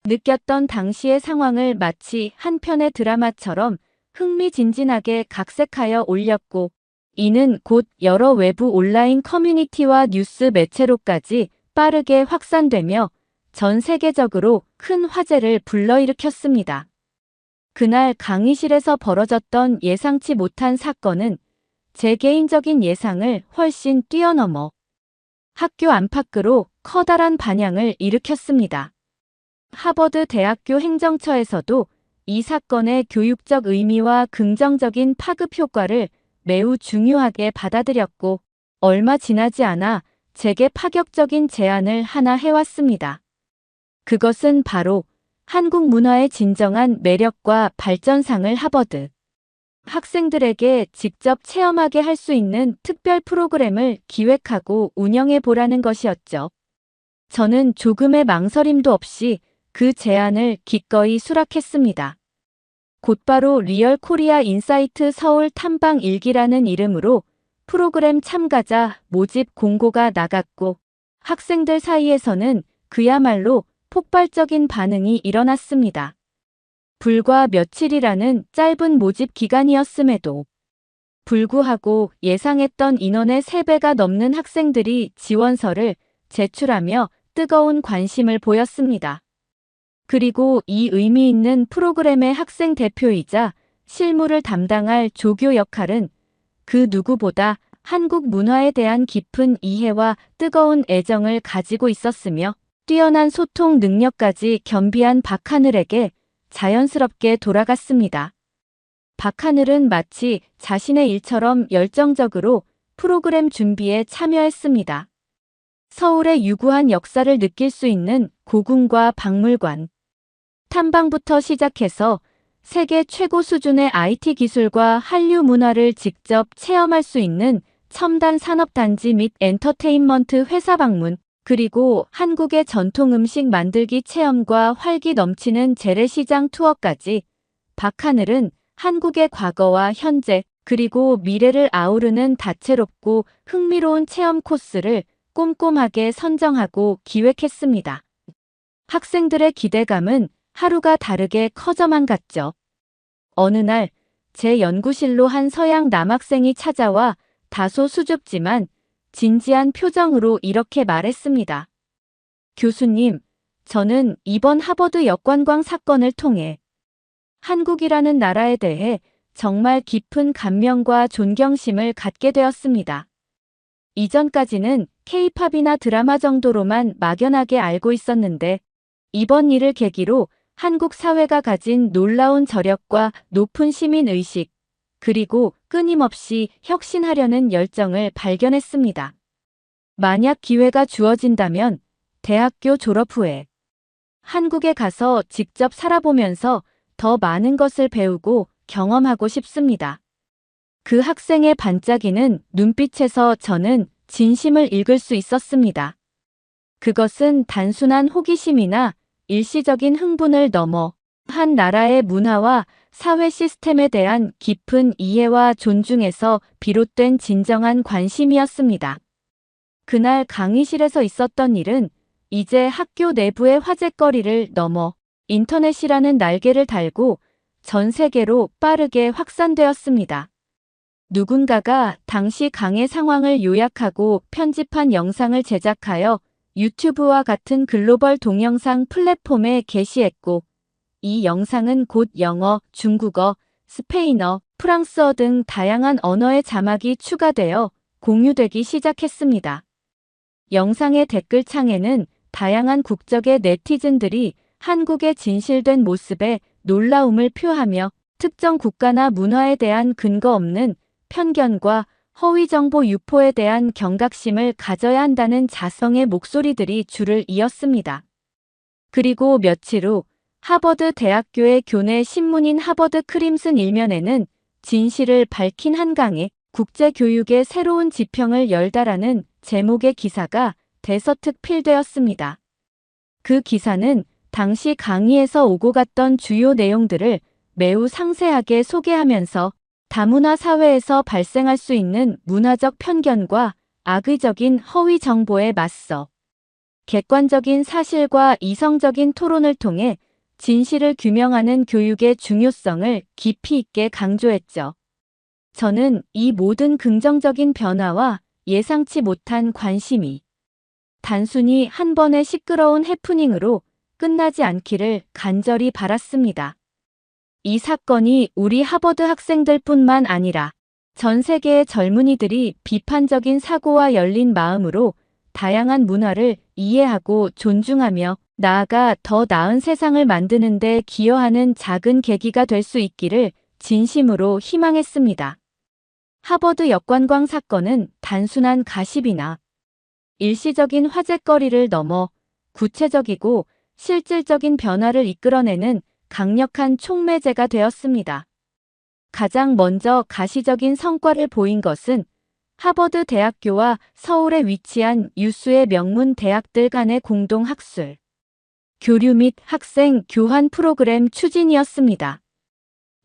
느꼈던 당시의 상황을 마치 한 편의 드라마처럼 흥미진진하게 각색하여 올렸고 이는 곧 여러 외부 온라인 커뮤니티와 뉴스 매체로까지 빠르게 확산되며 전 세계적으로 큰 화제를 불러일으켰습니다. 그날 강의실에서 벌어졌던 예상치 못한 사건은 제 개인적인 예상을 훨씬 뛰어넘어 학교 안팎으로 커다란 반향을 일으켰습니다. 하버드 대학교 행정처에서도 이 사건의 교육적 의미와 긍정적인 파급 효과를 매우 중요하게 받아들였고 얼마 지나지 않아 제게 파격적인 제안을 하나 해왔습니다. 그것은 바로 한국 문화의 진정한 매력과 발전상을 하버드 학생들에게 직접 체험하게 할 수 있는 특별 프로그램을 기획하고 운영해 보라는 것이었죠. 저는 조금의 망설임도 없이 그 제안을 기꺼이 수락했습니다. 곧바로 리얼 코리아 인사이트 서울 탐방 일기라는 이름으로 프로그램 참가자 모집 공고가 나갔고 학생들 사이에서는 그야말로 폭발적인 반응이 일어났습니다. 불과 며칠이라는 짧은 모집 기간이었음에도 불구하고 예상했던 인원의 3배가 넘는 학생들이 지원서를 제출하며 뜨거운 관심을 보였습니다. 그리고 이 의미 있는 프로그램의 학생 대표이자 실무를 담당할 조교 역할은 그 누구보다 한국 문화에 대한 깊은 이해와 뜨거운 애정을 가지고 있었으며 뛰어난 소통 능력까지 겸비한 박하늘에게 자연스럽게 돌아갔습니다. 박하늘은 마치 자신의 일처럼 열정적으로 프로그램 준비에 참여했습니다. 서울의 유구한 역사를 느낄 수 있는 고궁과 박물관, 탐방부터 시작해서 세계 최고 수준의 IT 기술과 한류 문화를 직접 체험할 수 있는 첨단 산업단지 및 엔터테인먼트 회사 방문, 그리고 한국의 전통 음식 만들기 체험과 활기 넘치는 재래시장 투어까지 박하늘은 한국의 과거와 현재 그리고 미래를 아우르는 다채롭고 흥미로운 체험 코스를 꼼꼼하게 선정하고 기획했습니다. 학생들의 기대감은 하루가 다르게 커져만 갔죠. 어느 날 제 연구실로 한 서양 남학생이 찾아와 다소 수줍지만 진지한 표정으로 이렇게 말했습니다. 교수님, 저는 이번 하버드 역관광 사건을 통해 한국이라는 나라에 대해 정말 깊은 감명과 존경심을 갖게 되었습니다. 이전까지는 K-팝이나 드라마 정도로만 막연하게 알고 있었는데 이번 일을 계기로 한국 사회가 가진 놀라운 저력과 높은 시민의식, 그리고 끊임없이 혁신하려는 열정을 발견했습니다. 만약 기회가 주어진다면 대학교 졸업 후에 한국에 가서 직접 살아보면서 더 많은 것을 배우고 경험하고 싶습니다. 그 학생의 반짝이는 눈빛에서 저는 진심을 읽을 수 있었습니다. 그것은 단순한 호기심이나 일시적인 흥분을 넘어 한 나라의 문화와 사회 시스템에 대한 깊은 이해와 존중에서 비롯된 진정한 관심이었습니다. 그날 강의실에서 있었던 일은 이제 학교 내부의 화제거리를 넘어 인터넷이라는 날개를 달고 전 세계로 빠르게 확산되었습니다. 누군가가 당시 강의 상황을 요약하고 편집한 영상을 제작하여 유튜브와 같은 글로벌 동영상 플랫폼에 게시했고 이 영상은 곧 영어, 중국어, 스페인어, 프랑스어 등 다양한 언어의 자막이 추가되어 공유되기 시작했습니다. 영상의 댓글창에는 다양한 국적의 네티즌들이 한국의 진실된 모습에 놀라움을 표하며 특정 국가나 문화에 대한 근거 없는 편견과 허위정보 유포에 대한 경각심을 가져야 한다는 자성의 목소리들이 줄을 이었습니다. 그리고 며칠 후 하버드 대학교의 교내 신문인 하버드 크림슨 일면에는 진실을 밝힌 한강의 국제교육의 새로운 지평을 열다라는 제목의 기사가 대서특 필되었습니다. 그 기사는 당시 강의에서 오고 갔던 주요 내용들을 매우 상세하게 소개하면서 다문화 사회에서 발생할 수 있는 문화적 편견과 악의적인 허위 정보에 맞서 객관적인 사실과 이성적인 토론을 통해 진실을 규명하는 교육의 중요성을 깊이 있게 강조했죠. 저는 이 모든 긍정적인 변화와 예상치 못한 관심이 단순히 한 번의 시끄러운 해프닝으로 끝나지 않기를 간절히 바랐습니다. 이 사건이 우리 하버드 학생들뿐만 아니라 전 세계의 젊은이들이 비판적인 사고와 열린 마음으로 다양한 문화를 이해하고 존중하며 나아가 더 나은 세상을 만드는 데 기여하는 작은 계기가 될 수 있기를 진심으로 희망했습니다. 하버드 역관광 사건은 단순한 가십이나 일시적인 화제거리를 넘어 구체적이고 실질적인 변화를 이끌어내는 강력한 촉매제가 되었습니다. 가장 먼저 가시적인 성과를 보인 것은 하버드 대학교와 서울에 위치한 유수의 명문 대학들 간의 공동 학술, 교류 및 학생 교환 프로그램 추진이었습니다.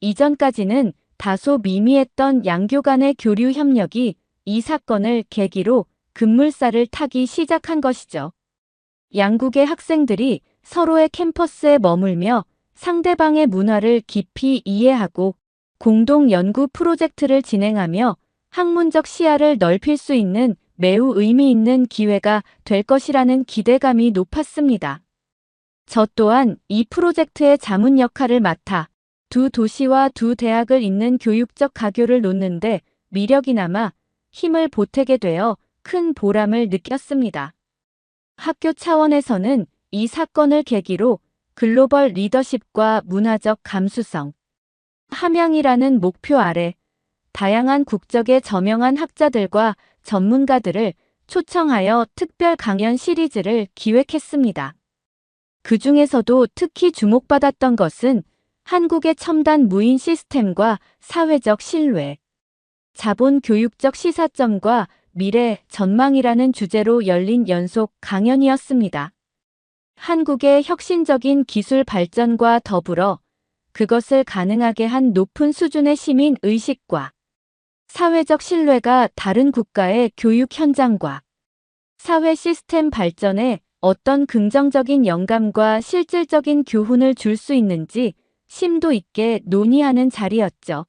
이전까지는 다소 미미했던 양교 간의 교류 협력이 이 사건을 계기로 급물살을 타기 시작한 것이죠. 양국의 학생들이 서로의 캠퍼스에 머물며 상대방의 문화를 깊이 이해하고 공동 연구 프로젝트를 진행하며 학문적 시야를 넓힐 수 있는 매우 의미 있는 기회가 될 것이라는 기대감이 높았습니다. 저 또한 이 프로젝트의 자문 역할을 맡아 두 도시와 두 대학을 잇는 교육적 가교를 놓는데 미력이 남아 힘을 보태게 되어 큰 보람을 느꼈습니다. 학교 차원에서는 이 사건을 계기로 글로벌 리더십과 문화적 감수성, 함양이라는 목표 아래 다양한 국적의 저명한 학자들과 전문가들을 초청하여 특별 강연 시리즈를 기획했습니다. 그 중에서도 특히 주목받았던 것은 한국의 첨단 무인 시스템과 사회적 신뢰, 자본 교육적 시사점과 미래 전망이라는 주제로 열린 연속 강연이었습니다. 한국의 혁신적인 기술 발전과 더불어 그것을 가능하게 한 높은 수준의 시민 의식과 사회적 신뢰가 다른 국가의 교육 현장과 사회 시스템 발전에 어떤 긍정적인 영감과 실질적인 교훈을 줄 수 있는지 심도 있게 논의하는 자리였죠.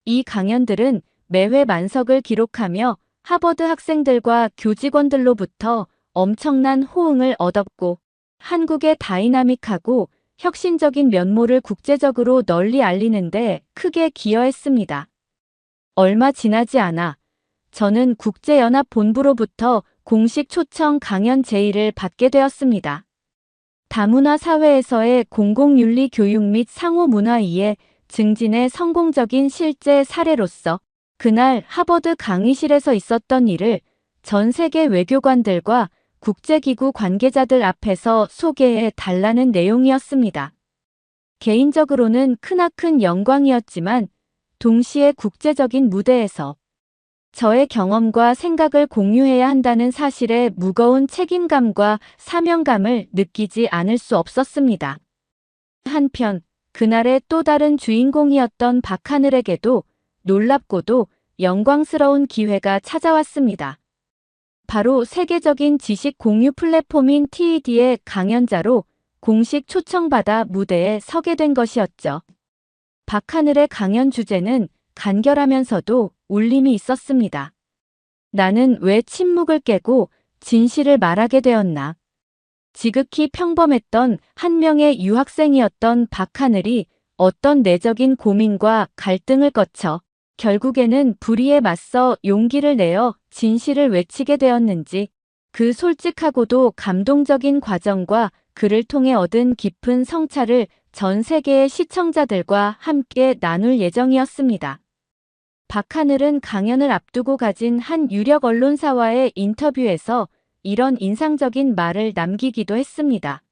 이 강연들은 매회 만석을 기록하며 하버드 학생들과 교직원들로부터 엄청난 호응을 얻었고 한국의 다이나믹하고 혁신적인 면모를 국제적으로 널리 알리는데 크게 기여했습니다. 얼마 지나지 않아 저는 국제연합본부로부터 공식 초청 강연 제의를 받게 되었습니다. 다문화 사회에서의 공공윤리 교육 및 상호문화 이해 증진의 성공적인 실제 사례로서 그날 하버드 강의실에서 있었던 일을 전 세계 외교관들과 국제기구 관계자들 앞에서 소개해 달라는 내용이었습니다. 개인적으로는 크나큰 영광이었지만 동시에 국제적인 무대에서 저의 경험과 생각을 공유해야 한다는 사실에 무거운 책임감과 사명감을 느끼지 않을 수 없었습니다. 한편 그날의 또 다른 주인공이었던 박하늘에게도 놀랍고도 영광스러운 기회가 찾아왔습니다. 바로 세계적인 지식 공유 플랫폼인 TED의 강연자로 공식 초청받아 무대에 서게 된 것이었죠. 박하늘의 강연 주제는 간결하면서도 울림이 있었습니다. 나는 왜 침묵을 깨고 진실을 말하게 되었나? 지극히 평범했던 한 명의 유학생이었던 박하늘이 어떤 내적인 고민과 갈등을 거쳐 결국에는 불의에 맞서 용기를 내어 진실을 외치게 되었는지 그 솔직하고도 감동적인 과정과 그를 통해 얻은 깊은 성찰을 전 세계의 시청자들과 함께 나눌 예정이었습니다. 박하늘은 강연을 앞두고 가진 한 유력 언론사와의 인터뷰에서 이런 인상적인 말을 남기기도 했습니다.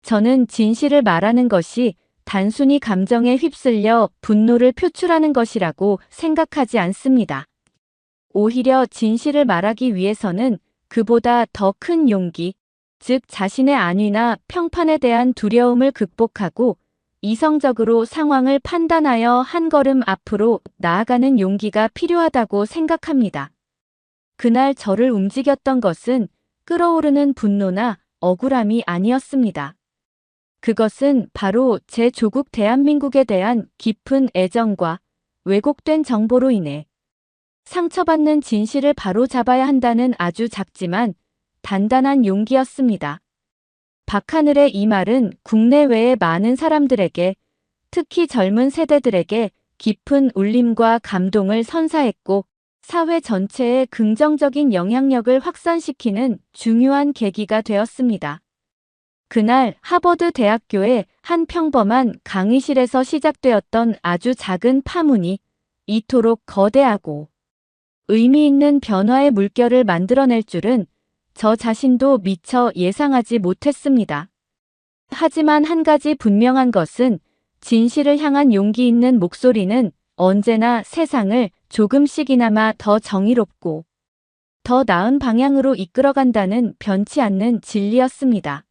저는 진실을 말하는 것이 단순히 감정에 휩쓸려 분노를 표출하는 것이라고 생각하지 않습니다. 오히려 진실을 말하기 위해서는 그보다 더 큰 용기, 즉 자신의 안위나 평판에 대한 두려움을 극복하고 이성적으로 상황을 판단하여 한 걸음 앞으로 나아가는 용기가 필요하다고 생각합니다. 그날 저를 움직였던 것은 끓어오르는 분노나 억울함이 아니었습니다. 그것은 바로 제 조국 대한민국에 대한 깊은 애정과 왜곡된 정보로 인해 상처받는 진실을 바로잡아야 한다는 아주 작지만 단단한 용기였습니다. 박하늘의 이 말은 국내외의 많은 사람들에게, 특히 젊은 세대들에게 깊은 울림과 감동을 선사했고 사회 전체에 긍정적인 영향력을 확산시키는 중요한 계기가 되었습니다. 그날 하버드 대학교의 한 평범한 강의실에서 시작되었던 아주 작은 파문이 이토록 거대하고 의미 있는 변화의 물결을 만들어낼 줄은 저 자신도 미처 예상하지 못했습니다. 하지만 한 가지 분명한 것은 진실을 향한 용기 있는 목소리는 언제나 세상을 조금씩이나마 더 정의롭고 더 나은 방향으로 이끌어간다는 변치 않는 진리였습니다.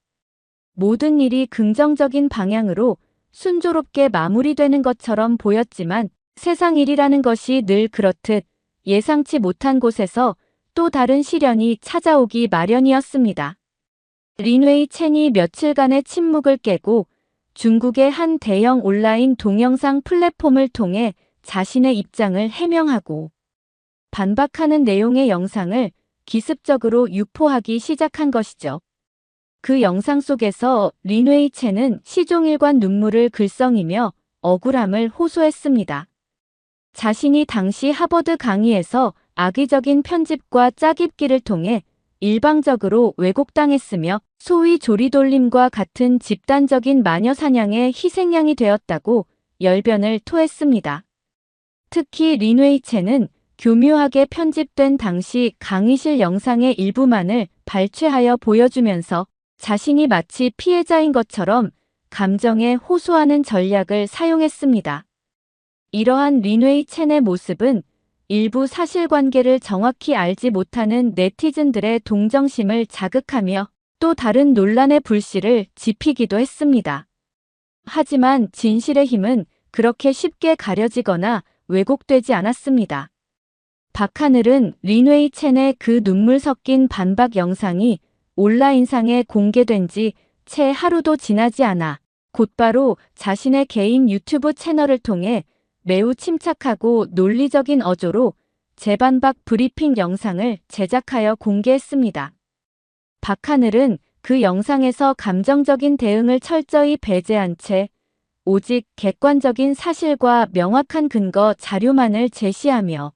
모든 일이 긍정적인 방향으로 순조롭게 마무리되는 것처럼 보였지만 세상 일이라는 것이 늘 그렇듯 예상치 못한 곳에서 또 다른 시련이 찾아오기 마련이었습니다. 린웨이 첸이 며칠간의 침묵을 깨고 중국의 한 대형 온라인 동영상 플랫폼을 통해 자신의 입장을 해명하고 반박하는 내용의 영상을 기습적으로 유포하기 시작한 것이죠. 그 영상 속에서 린웨이 첸은 시종일관 눈물을 글썽이며 억울함을 호소했습니다. 자신이 당시 하버드 강의에서 악의적인 편집과 짜깁기를 통해 일방적으로 왜곡당했으며 소위 조리돌림과 같은 집단적인 마녀 사냥의 희생양이 되었다고 열변을 토했습니다. 특히 린웨이 첸은 교묘하게 편집된 당시 강의실 영상의 일부만을 발췌하여 보여주면서 자신이 마치 피해자인 것처럼 감정에 호소하는 전략을 사용했습니다. 이러한 린웨이 첸의 모습은 일부 사실관계를 정확히 알지 못하는 네티즌들의 동정심을 자극하며 또 다른 논란의 불씨를 지피기도 했습니다. 하지만 진실의 힘은 그렇게 쉽게 가려지거나 왜곡되지 않았습니다. 박하늘은 린웨이 첸의 그 눈물 섞인 반박 영상이 온라인상에 공개된 지 채 하루도 지나지 않아 곧바로 자신의 개인 유튜브 채널을 통해 매우 침착하고 논리적인 어조로 재반박 브리핑 영상을 제작하여 공개했습니다. 박하늘은 그 영상에서 감정적인 대응을 철저히 배제한 채 오직 객관적인 사실과 명확한 근거 자료만을 제시하며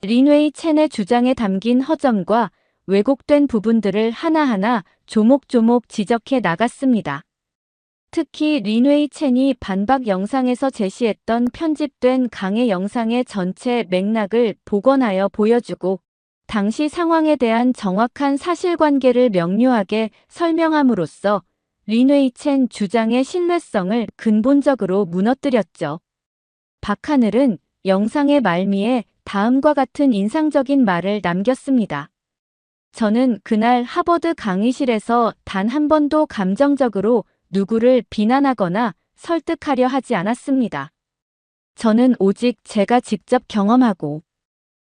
린웨이 첸의 주장에 담긴 허점과 왜곡된 부분들을 하나하나 조목조목 지적해 나갔습니다. 특히 린웨이 첸이 반박 영상에서 제시했던 편집된 강의 영상의 전체 맥락을 복원하여 보여주고 당시 상황에 대한 정확한 사실관계를 명료하게 설명함으로써 린웨이 첸 주장의 신뢰성을 근본적으로 무너뜨렸죠. 박하늘은 영상의 말미에 다음과 같은 인상적인 말을 남겼습니다. 저는 그날 하버드 강의실에서 단 한 번도 감정적으로 누구를 비난하거나 설득하려 하지 않았습니다. 저는 오직 제가 직접 경험하고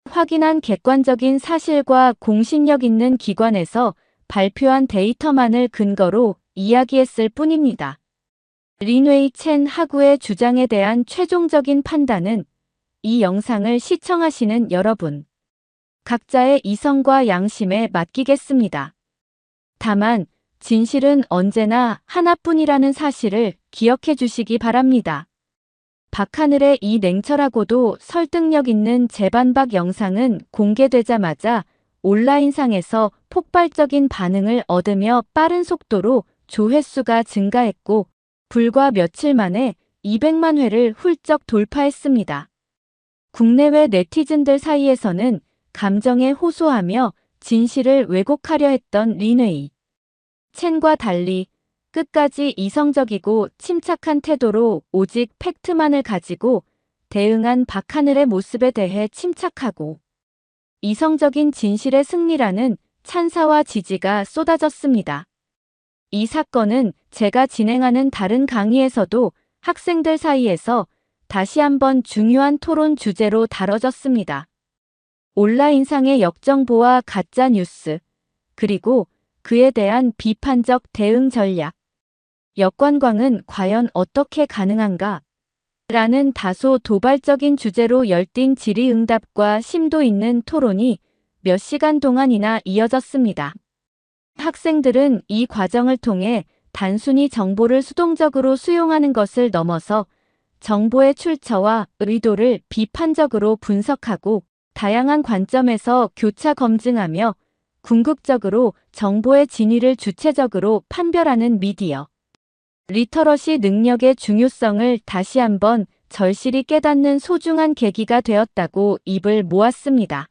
확인한 객관적인 사실과 공신력 있는 기관에서 발표한 데이터만을 근거로 이야기했을 뿐입니다. 린웨이 첸 하구의 주장에 대한 최종적인 판단은 이 영상을 시청하시는 여러분 각자의 이성과 양심에 맡기겠습니다. 다만 진실은 언제나 하나뿐이라는 사실을 기억해 주시기 바랍니다. 박하늘의 이 냉철하고도 설득력 있는 재반박 영상은 공개되자마자 온라인상에서 폭발적인 반응을 얻으며 빠른 속도로 조회수가 증가했고 불과 며칠 만에 200만 회를 훌쩍 돌파했습니다. 국내외 네티즌들 사이에서는 감정에 호소하며 진실을 왜곡하려 했던 린웨이 첸과 달리 끝까지 이성적이고 침착한 태도로 오직 팩트만을 가지고 대응한 박하늘의 모습에 대해 침착하고 이성적인 진실의 승리라는 찬사와 지지가 쏟아졌습니다. 이 사건은 제가 진행하는 다른 강의에서도 학생들 사이에서 다시 한번 중요한 토론 주제로 다뤄졌습니다. 온라인상의 역정보와 가짜 뉴스, 그리고 그에 대한 비판적 대응 전략. 역관광은 과연 어떻게 가능한가? 라는 다소 도발적인 주제로 열띤 질의응답과 심도 있는 토론이 몇 시간 동안이나 이어졌습니다. 학생들은 이 과정을 통해 단순히 정보를 수동적으로 수용하는 것을 넘어서 정보의 출처와 의도를 비판적으로 분석하고 다양한 관점에서 교차 검증하며 궁극적으로 정보의 진위를 주체적으로 판별하는 미디어 리터러시 능력의 중요성을 다시 한번 절실히 깨닫는 소중한 계기가 되었다고 입을 모았습니다.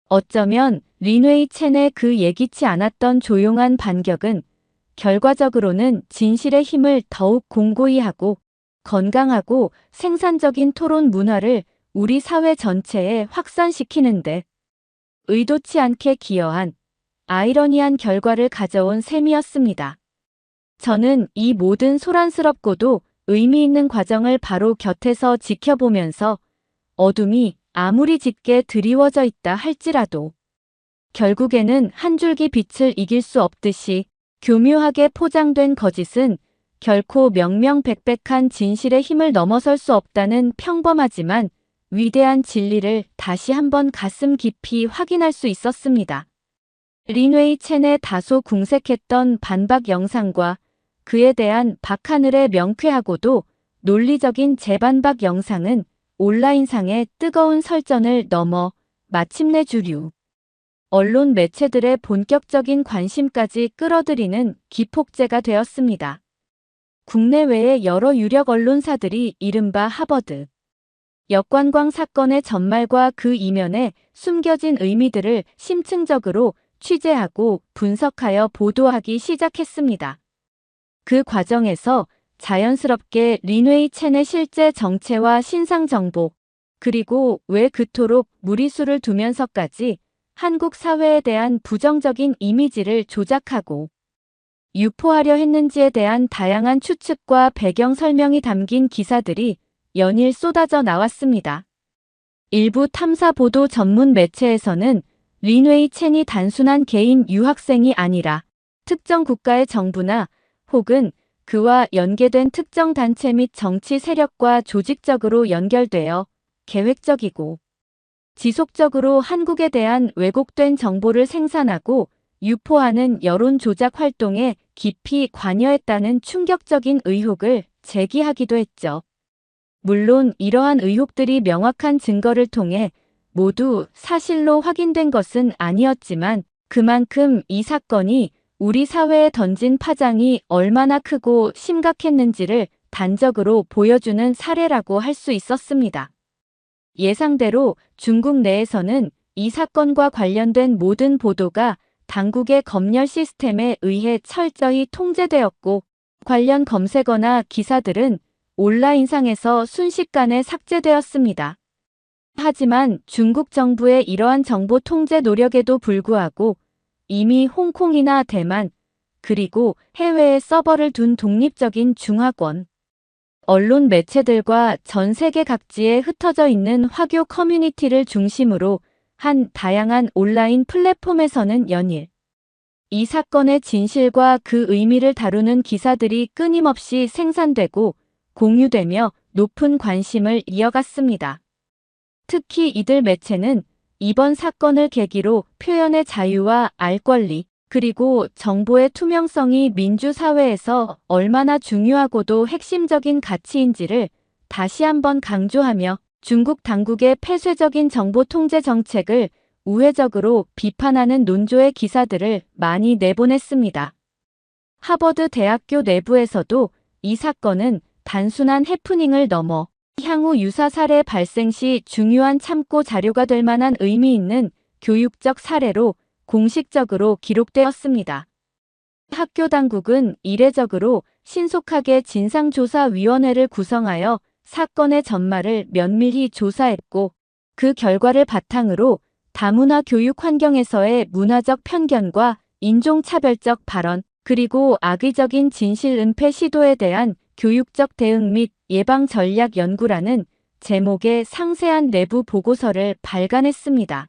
어쩌면 린웨이 첸의 그 예기치 않았던 조용한 반격은 결과적으로는 진실의 힘을 더욱 공고히 하고 건강하고 생산적인 토론 문화를 우리 사회 전체에 확산시키는데 의도치 않게 기여한 아이러니한 결과를 가져온 셈이었습니다. 저는 이 모든 소란스럽고도 의미 있는 과정을 바로 곁에서 지켜보면서 어둠이 아무리 짙게 드리워져 있다 할지라도 결국에는 한 줄기 빛을 이길 수 없듯이 교묘하게 포장된 거짓은 결코 명명백백한 진실의 힘을 넘어설 수 없다는 평범하지만 위대한 진리를 다시 한번 가슴 깊이 확인할 수 있었습니다. 린웨이 첸의 다소 궁색했던 반박 영상과 그에 대한 박하늘의 명쾌하고도 논리적인 재반박 영상은 온라인상의 뜨거운 설전을 넘어 마침내 주류 언론 매체들의 본격적인 관심까지 끌어들이는 기폭제가 되었습니다. 국내외의 여러 유력 언론사들이 이른바 하버드 역관광 사건의 전말과 그 이면에 숨겨진 의미들을 심층적으로 취재하고 분석하여 보도하기 시작했습니다. 그 과정에서 자연스럽게 린웨이 첸의 실제 정체와 신상 정보, 그리고 왜 그토록 무리수를 두면서까지 한국 사회에 대한 부정적인 이미지를 조작하고 유포하려 했는지에 대한 다양한 추측과 배경 설명이 담긴 기사들이 연일 쏟아져 나왔습니다. 일부 탐사 보도 전문 매체에서는 린웨이 첸이 단순한 개인 유학생이 아니라 특정 국가의 정부나 혹은 그와 연계된 특정 단체 및 정치 세력과 조직적으로 연결되어 계획적이고 지속적으로 한국에 대한 왜곡된 정보를 생산하고 유포하는 여론 조작 활동에 깊이 관여했다는 충격적인 의혹을 제기하기도 했죠. 물론 이러한 의혹들이 명확한 증거를 통해 모두 사실로 확인된 것은 아니었지만 그만큼 이 사건이 우리 사회에 던진 파장이 얼마나 크고 심각했는지를 단적으로 보여주는 사례라고 할 수 있었습니다. 예상대로 중국 내에서는 이 사건과 관련된 모든 보도가 당국의 검열 시스템에 의해 철저히 통제되었고 관련 검색어나 기사들은 온라인상에서 순식간에 삭제되었습니다. 하지만 중국 정부의 이러한 정보 통제 노력에도 불구하고 이미 홍콩이나 대만, 그리고 해외에 서버를 둔 독립적인 중화권, 언론 매체들과 전 세계 각지에 흩어져 있는 화교 커뮤니티를 중심으로 한 다양한 온라인 플랫폼에서는 연일 이 사건의 진실과 그 의미를 다루는 기사들이 끊임없이 생산되고 공유되며 높은 관심을 이어갔습니다. 특히 이들 매체는 이번 사건을 계기로 표현의 자유와 알 권리, 그리고 정보의 투명성이 민주사회에서 얼마나 중요하고도 핵심적인 가치인지를 다시 한번 강조하며 중국 당국의 폐쇄적인 정보 통제 정책을 우회적으로 비판하는 논조의 기사들을 많이 내보냈습니다. 하버드 대학교 내부에서도 이 사건은 단순한 해프닝을 넘어 향후 유사 사례 발생 시 중요한 참고 자료가 될 만한 의미 있는 교육적 사례로 공식적으로 기록되었습니다. 학교 당국은 이례적으로 신속하게 진상조사위원회를 구성하여 사건의 전말을 면밀히 조사했고 그 결과를 바탕으로 다문화 교육 환경에서의 문화적 편견과 인종차별적 발언, 그리고 악의적인 진실 은폐 시도에 대한 교육적 대응 및 예방 전략 연구라는 제목의 상세한 내부 보고서를 발간했습니다.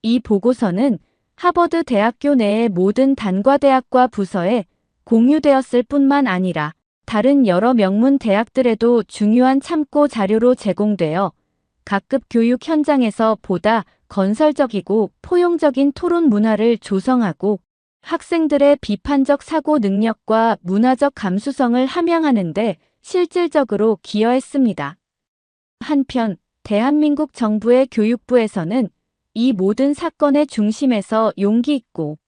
이 보고서는 하버드 대학교 내의 모든 단과대학과 부서에 공유되었을 뿐만 아니라 다른 여러 명문 대학들에도 중요한 참고 자료로 제공되어 각급 교육 현장에서 보다 건설적이고 포용적인 토론 문화를 조성하고 학생들의 비판적 사고 능력과 문화적 감수성을 함양하는 데 실질적으로 기여했습니다. 한편 대한민국 정부의 교육부에서는 이 모든 사건의 중심에서 용기 있고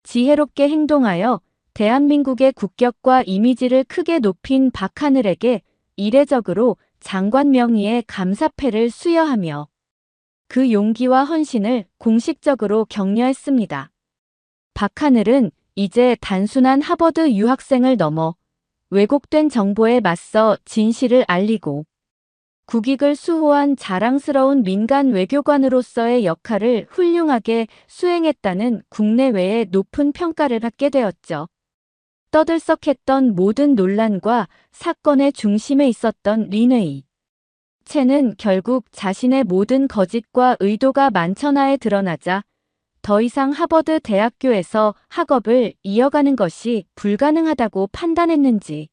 지혜롭게 행동하여 대한민국의 국격과 이미지를 크게 높인 박하늘에게 이례적으로 장관 명의의 감사패를 수여하며 그 용기와 헌신을 공식적으로 격려했습니다. 박하늘은 이제 단순한 하버드 유학생을 넘어 왜곡된 정보에 맞서 진실을 알리고 국익을 수호한 자랑스러운 민간 외교관으로서의 역할을 훌륭하게 수행했다는 국내외의 높은 평가를 받게 되었죠. 떠들썩했던 모든 논란과 사건의 중심에 있었던 린웨이 첸은 결국 자신의 모든 거짓과 의도가 만천하에 드러나자 더 이상 하버드 대학교에서 학업을 이어가는 것이 불가능하다고 판단했는지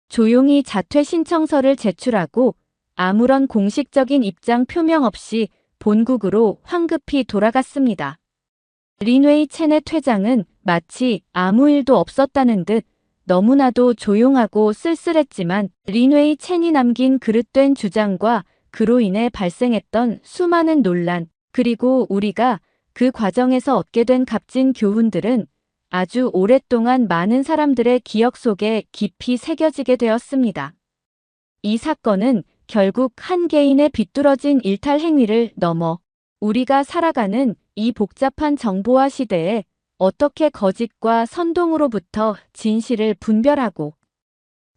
조용히 자퇴 신청서를 제출하고 아무런 공식적인 입장 표명 없이 본국으로 황급히 돌아갔습니다. 린웨이 첸의 퇴장은 마치 아무 일도 없었다는 듯 너무나도 조용하고 쓸쓸했지만 린웨이 첸이 남긴 그릇된 주장과 그로 인해 발생했던 수많은 논란, 그리고 우리가 그 과정에서 얻게 된 값진 교훈들은 아주 오랫동안 많은 사람들의 기억 속에 깊이 새겨지게 되었습니다. 이 사건은 결국 한 개인의 비뚤어진 일탈 행위를 넘어 우리가 살아가는 이 복잡한 정보화 시대에 어떻게 거짓과 선동으로부터 진실을 분별하고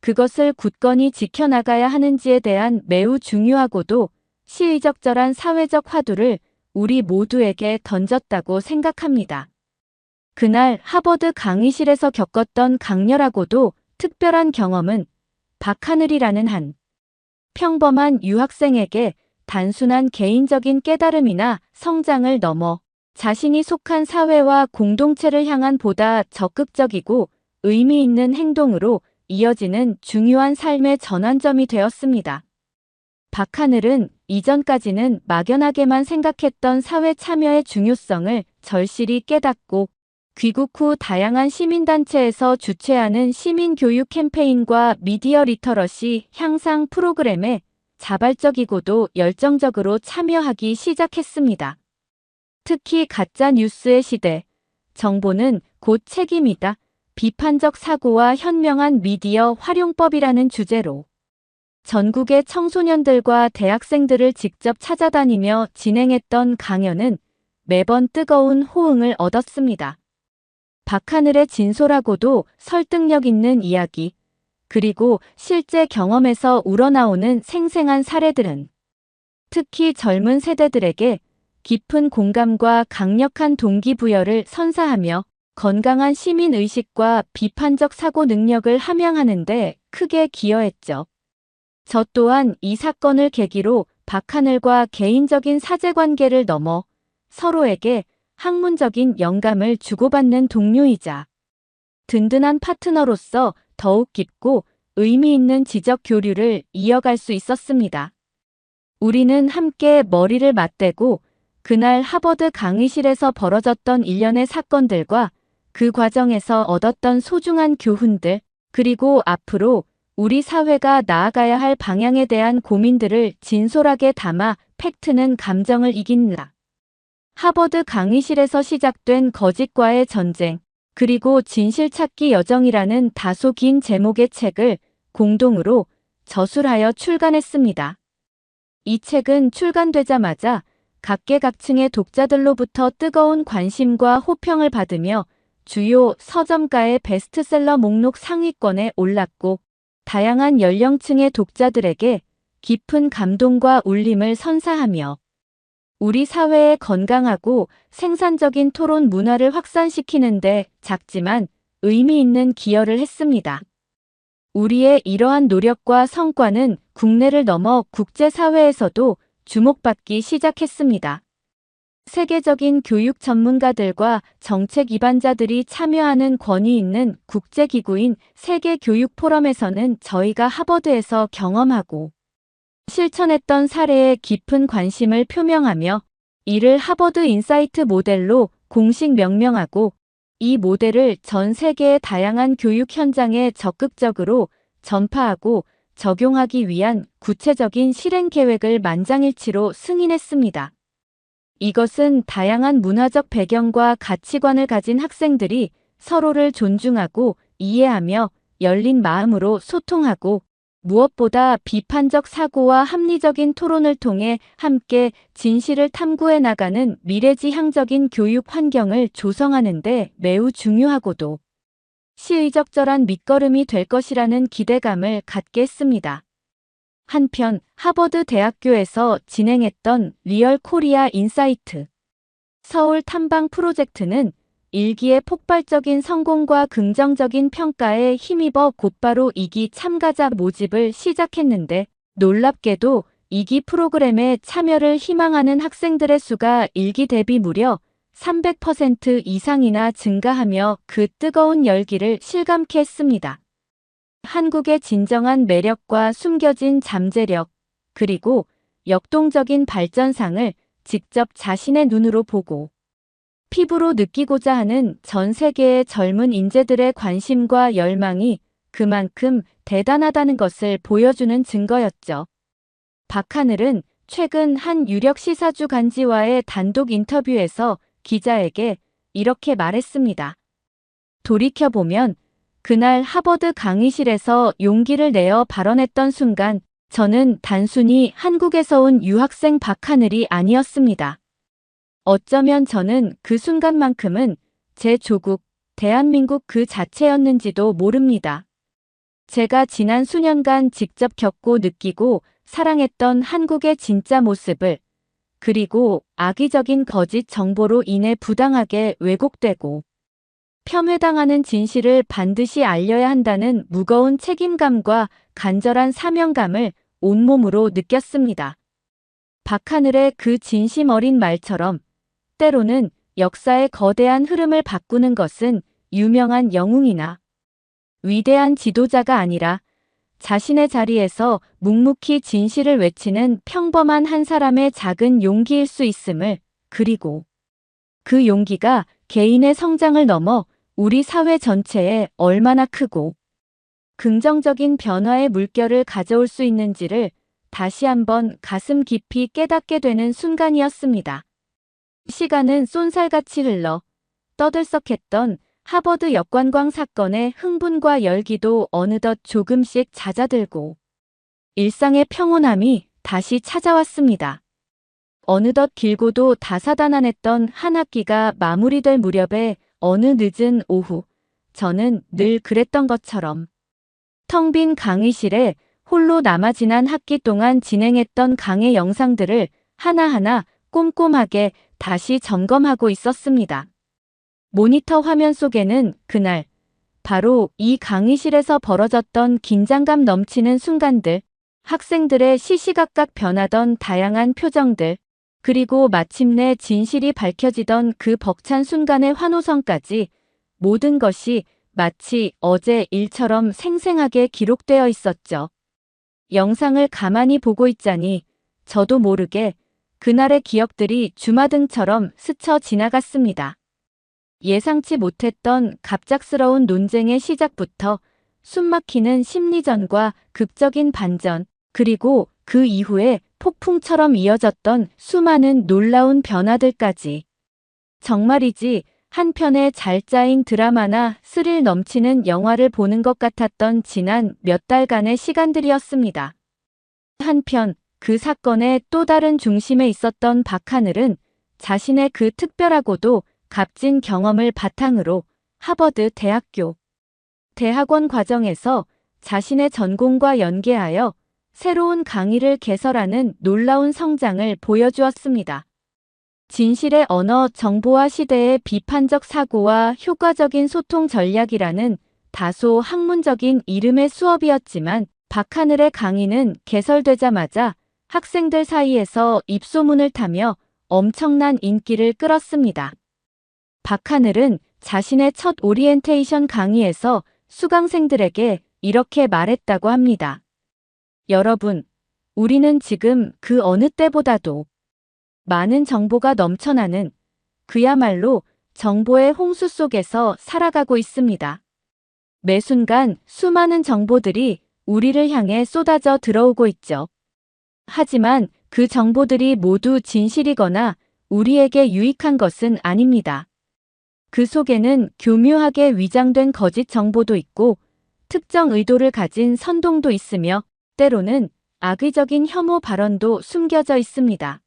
그것을 굳건히 지켜나가야 하는지에 대한 매우 중요하고도 시의적절한 사회적 화두를 우리 모두에게 던졌다고 생각합니다. 그날 하버드 강의실에서 겪었던 강렬하고도 특별한 경험은 박하늘이라는 한 평범한 유학생에게 단순한 개인적인 깨달음이나 성장을 넘어 자신이 속한 사회와 공동체를 향한 보다 적극적이고 의미 있는 행동으로 이어지는 중요한 삶의 전환점이 되었습니다. 박하늘은 이전까지는 막연하게만 생각했던 사회 참여의 중요성을 절실히 깨닫고 귀국 후 다양한 시민단체에서 주최하는 시민교육 캠페인과 미디어 리터러시 향상 프로그램에 자발적이고도 열정적으로 참여하기 시작했습니다. 특히 가짜 뉴스의 시대, 정보는 곧 책임이다, 비판적 사고와 현명한 미디어 활용법이라는 주제로 전국의 청소년들과 대학생들을 직접 찾아다니며 진행했던 강연은 매번 뜨거운 호응을 얻었습니다. 박하늘의 진솔하고도 설득력 있는 이야기, 그리고 실제 경험에서 우러나오는 생생한 사례들은 특히 젊은 세대들에게 깊은 공감과 강력한 동기부여를 선사하며 건강한 시민의식과 비판적 사고 능력을 함양하는 데 크게 기여했죠. 저 또한 이 사건을 계기로 박하늘과 개인적인 사제관계를 넘어 서로에게 학문적인 영감을 주고받는 동료이자 든든한 파트너로서 더욱 깊고 의미 있는 지적 교류를 이어갈 수 있었습니다. 우리는 함께 머리를 맞대고 그날 하버드 강의실에서 벌어졌던 일련의 사건들과 그 과정에서 얻었던 소중한 교훈들, 그리고 앞으로 우리 사회가 나아가야 할 방향에 대한 고민들을 진솔하게 담아 팩트는 감정을 이긴다. 하버드 강의실에서 시작된 거짓과의 전쟁, 그리고 진실찾기 여정이라는 다소 긴 제목의 책을 공동으로 저술하여 출간했습니다. 이 책은 출간되자마자 각계각층의 독자들로부터 뜨거운 관심과 호평을 받으며 주요 서점가의 베스트셀러 목록 상위권에 올랐고 다양한 연령층의 독자들에게 깊은 감동과 울림을 선사하며 우리 사회의 건강하고 생산적인 토론 문화를 확산시키는 데 작지만 의미 있는 기여를 했습니다. 우리의 이러한 노력과 성과는 국내를 넘어 국제사회에서도 주목받기 시작했습니다. 세계적인 교육 전문가들과 정책 입안자들이 참여하는 권위 있는 국제기구인 세계교육포럼에서는 저희가 하버드에서 경험하고 실천했던 사례에 깊은 관심을 표명하며 이를 하버드 인사이트 모델로 공식 명명하고 이 모델을 전 세계의 다양한 교육 현장에 적극적으로 전파하고 적용하기 위한 구체적인 실행 계획을 만장일치로 승인했습니다. 이것은 다양한 문화적 배경과 가치관을 가진 학생들이 서로를 존중하고 이해하며 열린 마음으로 소통하고 무엇보다 비판적 사고와 합리적인 토론을 통해 함께 진실을 탐구해 나가는 미래지향적인 교육 환경을 조성하는 데 매우 중요하고도 시의적절한 밑거름이 될 것이라는 기대감을 갖게 했습니다. 한편 하버드 대학교에서 진행했던 리얼 코리아 인사이트 서울 탐방 프로젝트는 일기의 폭발적인 성공과 긍정적인 평가에 힘입어 곧바로 2기 참가자 모집을 시작했는데 놀랍게도 2기 프로그램에 참여를 희망하는 학생들의 수가 1기 대비 무려 300% 이상이나 증가하며 그 뜨거운 열기를 실감케 했습니다. 한국의 진정한 매력과 숨겨진 잠재력, 그리고 역동적인 발전상을 직접 자신의 눈으로 보고 피부로 느끼고자 하는 전 세계의 젊은 인재들의 관심과 열망이 그만큼 대단하다는 것을 보여주는 증거였죠. 박하늘은 최근 한 유력 시사주 간지와의 단독 인터뷰에서 기자에게 이렇게 말했습니다. 돌이켜보면 그날 하버드 강의실에서 용기를 내어 발언했던 순간 저는 단순히 한국에서 온 유학생 박하늘이 아니었습니다. 어쩌면 저는 그 순간만큼은 제 조국, 대한민국 그 자체였는지도 모릅니다. 제가 지난 수년간 직접 겪고 느끼고 사랑했던 한국의 진짜 모습을, 그리고 악의적인 거짓 정보로 인해 부당하게 왜곡되고 폄훼당하는 진실을 반드시 알려야 한다는 무거운 책임감과 간절한 사명감을 온몸으로 느꼈습니다. 박하늘의 그 진심 어린 말처럼 때로는 역사의 거대한 흐름을 바꾸는 것은 유명한 영웅이나 위대한 지도자가 아니라 자신의 자리에서 묵묵히 진실을 외치는 평범한 한 사람의 작은 용기일 수 있음을, 그리고 그 용기가 개인의 성장을 넘어 우리 사회 전체에 얼마나 크고 긍정적인 변화의 물결을 가져올 수 있는지를 다시 한번 가슴 깊이 깨닫게 되는 순간이었습니다. 시간은 쏜살같이 흘러 떠들썩했던 하버드 역관광 사건의 흥분과 열기도 어느덧 조금씩 잦아들고 일상의 평온함이 다시 찾아왔습니다. 어느덧 길고도 다사다난했던 한 학기가 마무리될 무렵에 어느 늦은 오후, 저는 늘 그랬던 것처럼 텅 빈 강의실에 홀로 남아 지난 학기 동안 진행했던 강의 영상들을 하나하나 꼼꼼하게 다시 점검하고 있었습니다. 모니터 화면 속에는 그날 바로 이 강의실에서 벌어졌던 긴장감 넘치는 순간들, 학생들의 시시각각 변하던 다양한 표정들, 그리고 마침내 진실이 밝혀지던 그 벅찬 순간의 환호성까지 모든 것이 마치 어제 일처럼 생생하게 기록되어 있었죠. 영상을 가만히 보고 있자니 저도 모르게 그날의 기억들이 주마등처럼 스쳐 지나갔습니다. 예상치 못했던 갑작스러운 논쟁의 시작부터 숨막히는 심리전과 극적인 반전, 그리고 그 이후에 폭풍처럼 이어졌던 수많은 놀라운 변화들까지. 정말이지 한 편의 잘 짜인 드라마나 스릴 넘치는 영화를 보는 것 같았던 지난 몇 달간의 시간들이었습니다. 한편 그 사건의 또 다른 중심에 있었던 박하늘은 자신의 그 특별하고도 값진 경험을 바탕으로 하버드 대학교 대학원 과정에서 자신의 전공과 연계하여 새로운 강의를 개설하는 놀라운 성장을 보여주었습니다. 진실의 언어 정보화 시대의 비판적 사고와 효과적인 소통 전략이라는 다소 학문적인 이름의 수업이었지만 박하늘의 강의는 개설되자마자 학생들 사이에서 입소문을 타며 엄청난 인기를 끌었습니다. 박하늘은 자신의 첫 오리엔테이션 강의에서 수강생들에게 이렇게 말했다고 합니다. 여러분, 우리는 지금 그 어느 때보다도 많은 정보가 넘쳐나는 그야말로 정보의 홍수 속에서 살아가고 있습니다. 매 순간 수많은 정보들이 우리를 향해 쏟아져 들어오고 있죠. 하지만 그 정보들이 모두 진실이거나 우리에게 유익한 것은 아닙니다. 그 속에는 교묘하게 위장된 거짓 정보도 있고 특정 의도를 가진 선동도 있으며 때로는 악의적인 혐오 발언도 숨겨져 있습니다.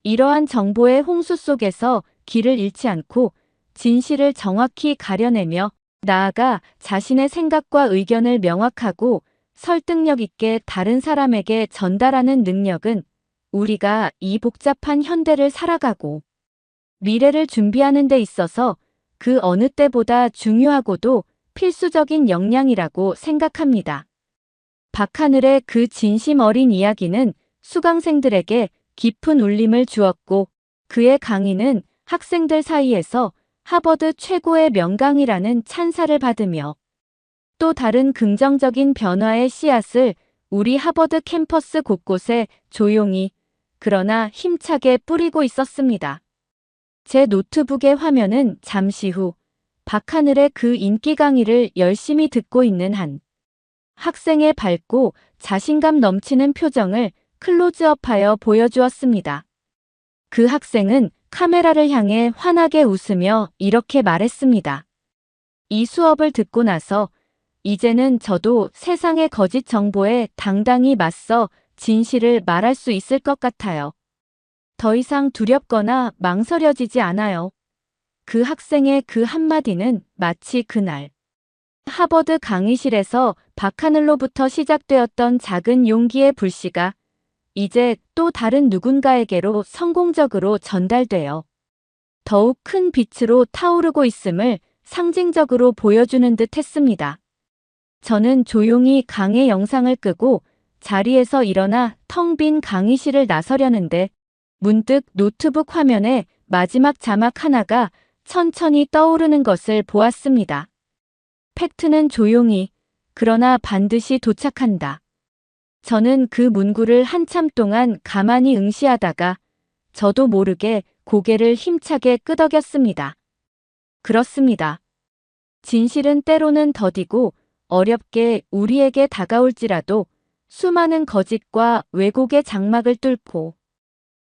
이러한 정보의 홍수 속에서 길을 잃지 않고 진실을 정확히 가려내며 나아가 자신의 생각과 의견을 명확하고 설득력 있게 다른 사람에게 전달하는 능력은 우리가 이 복잡한 현대를 살아가고 미래를 준비하는 데 있어서 그 어느 때보다 중요하고도 필수적인 역량이라고 생각합니다. 박하늘의 그 진심 어린 이야기는 수강생들에게 깊은 울림을 주었고 그의 강의는 학생들 사이에서 하버드 최고의 명강이라는 찬사를 받으며 또 다른 긍정적인 변화의 씨앗을 우리 하버드 캠퍼스 곳곳에 조용히 그러나 힘차게 뿌리고 있었습니다. 제 노트북의 화면은 잠시 후 박하늘의 그 인기 강의를 열심히 듣고 있는 한 학생의 밝고 자신감 넘치는 표정을 클로즈업하여 보여주었습니다. 그 학생은 카메라를 향해 환하게 웃으며 이렇게 말했습니다. 이 수업을 듣고 나서 이제는 저도 세상의 거짓 정보에 당당히 맞서 진실을 말할 수 있을 것 같아요. 더 이상 두렵거나 망설여지지 않아요. 그 학생의 그 한마디는 마치 그날 하버드 강의실에서 박하늘로부터 시작되었던 작은 용기의 불씨가 이제 또 다른 누군가에게로 성공적으로 전달되어 더욱 큰 빛으로 타오르고 있음을 상징적으로 보여주는 듯 했습니다. 저는 조용히 강의 영상을 끄고 자리에서 일어나 텅 빈 강의실을 나서려는데 문득 노트북 화면에 마지막 자막 하나가 천천히 떠오르는 것을 보았습니다. 팩트는 조용히, 그러나 반드시 도착한다. 저는 그 문구를 한참 동안 가만히 응시하다가 저도 모르게 고개를 힘차게 끄덕였습니다. 그렇습니다. 진실은 때로는 더디고 어렵게 우리에게 다가올지라도 수많은 거짓과 왜곡의 장막을 뚫고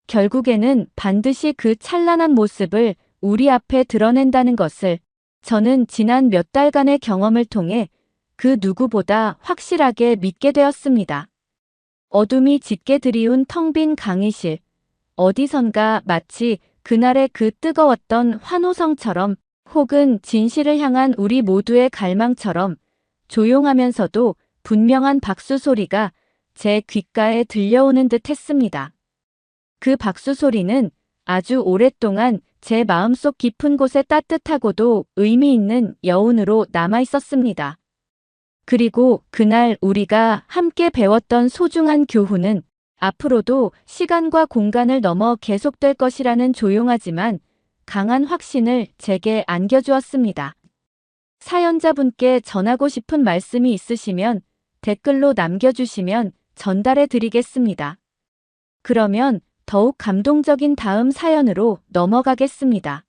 결국에는 반드시 그 찬란한 모습을 우리 앞에 드러낸다는 것을 저는 지난 몇 달간의 경험을 통해 그 누구보다 확실하게 믿게 되었습니다. 어둠이 짙게 드리운 텅 빈 강의실, 어디선가 마치 그날의 그 뜨거웠던 환호성처럼 혹은 진실을 향한 우리 모두의 갈망처럼 조용하면서도 분명한 박수 소리가 제 귓가에 들려오는 듯 했습니다. 그 박수 소리는 아주 오랫동안 제 마음속 깊은 곳에 따뜻하고도 의미 있는 여운으로 남아 있었습니다. 그리고 그날 우리가 함께 배웠던 소중한 교훈은 앞으로도 시간과 공간을 넘어 계속될 것이라는 조용하지만 강한 확신을 제게 안겨주었습니다. 사연자분께 전하고 싶은 말씀이 있으시면 댓글로 남겨주시면 전달해 드리겠습니다. 그러면 더욱 감동적인 다음 사연으로 넘어가겠습니다.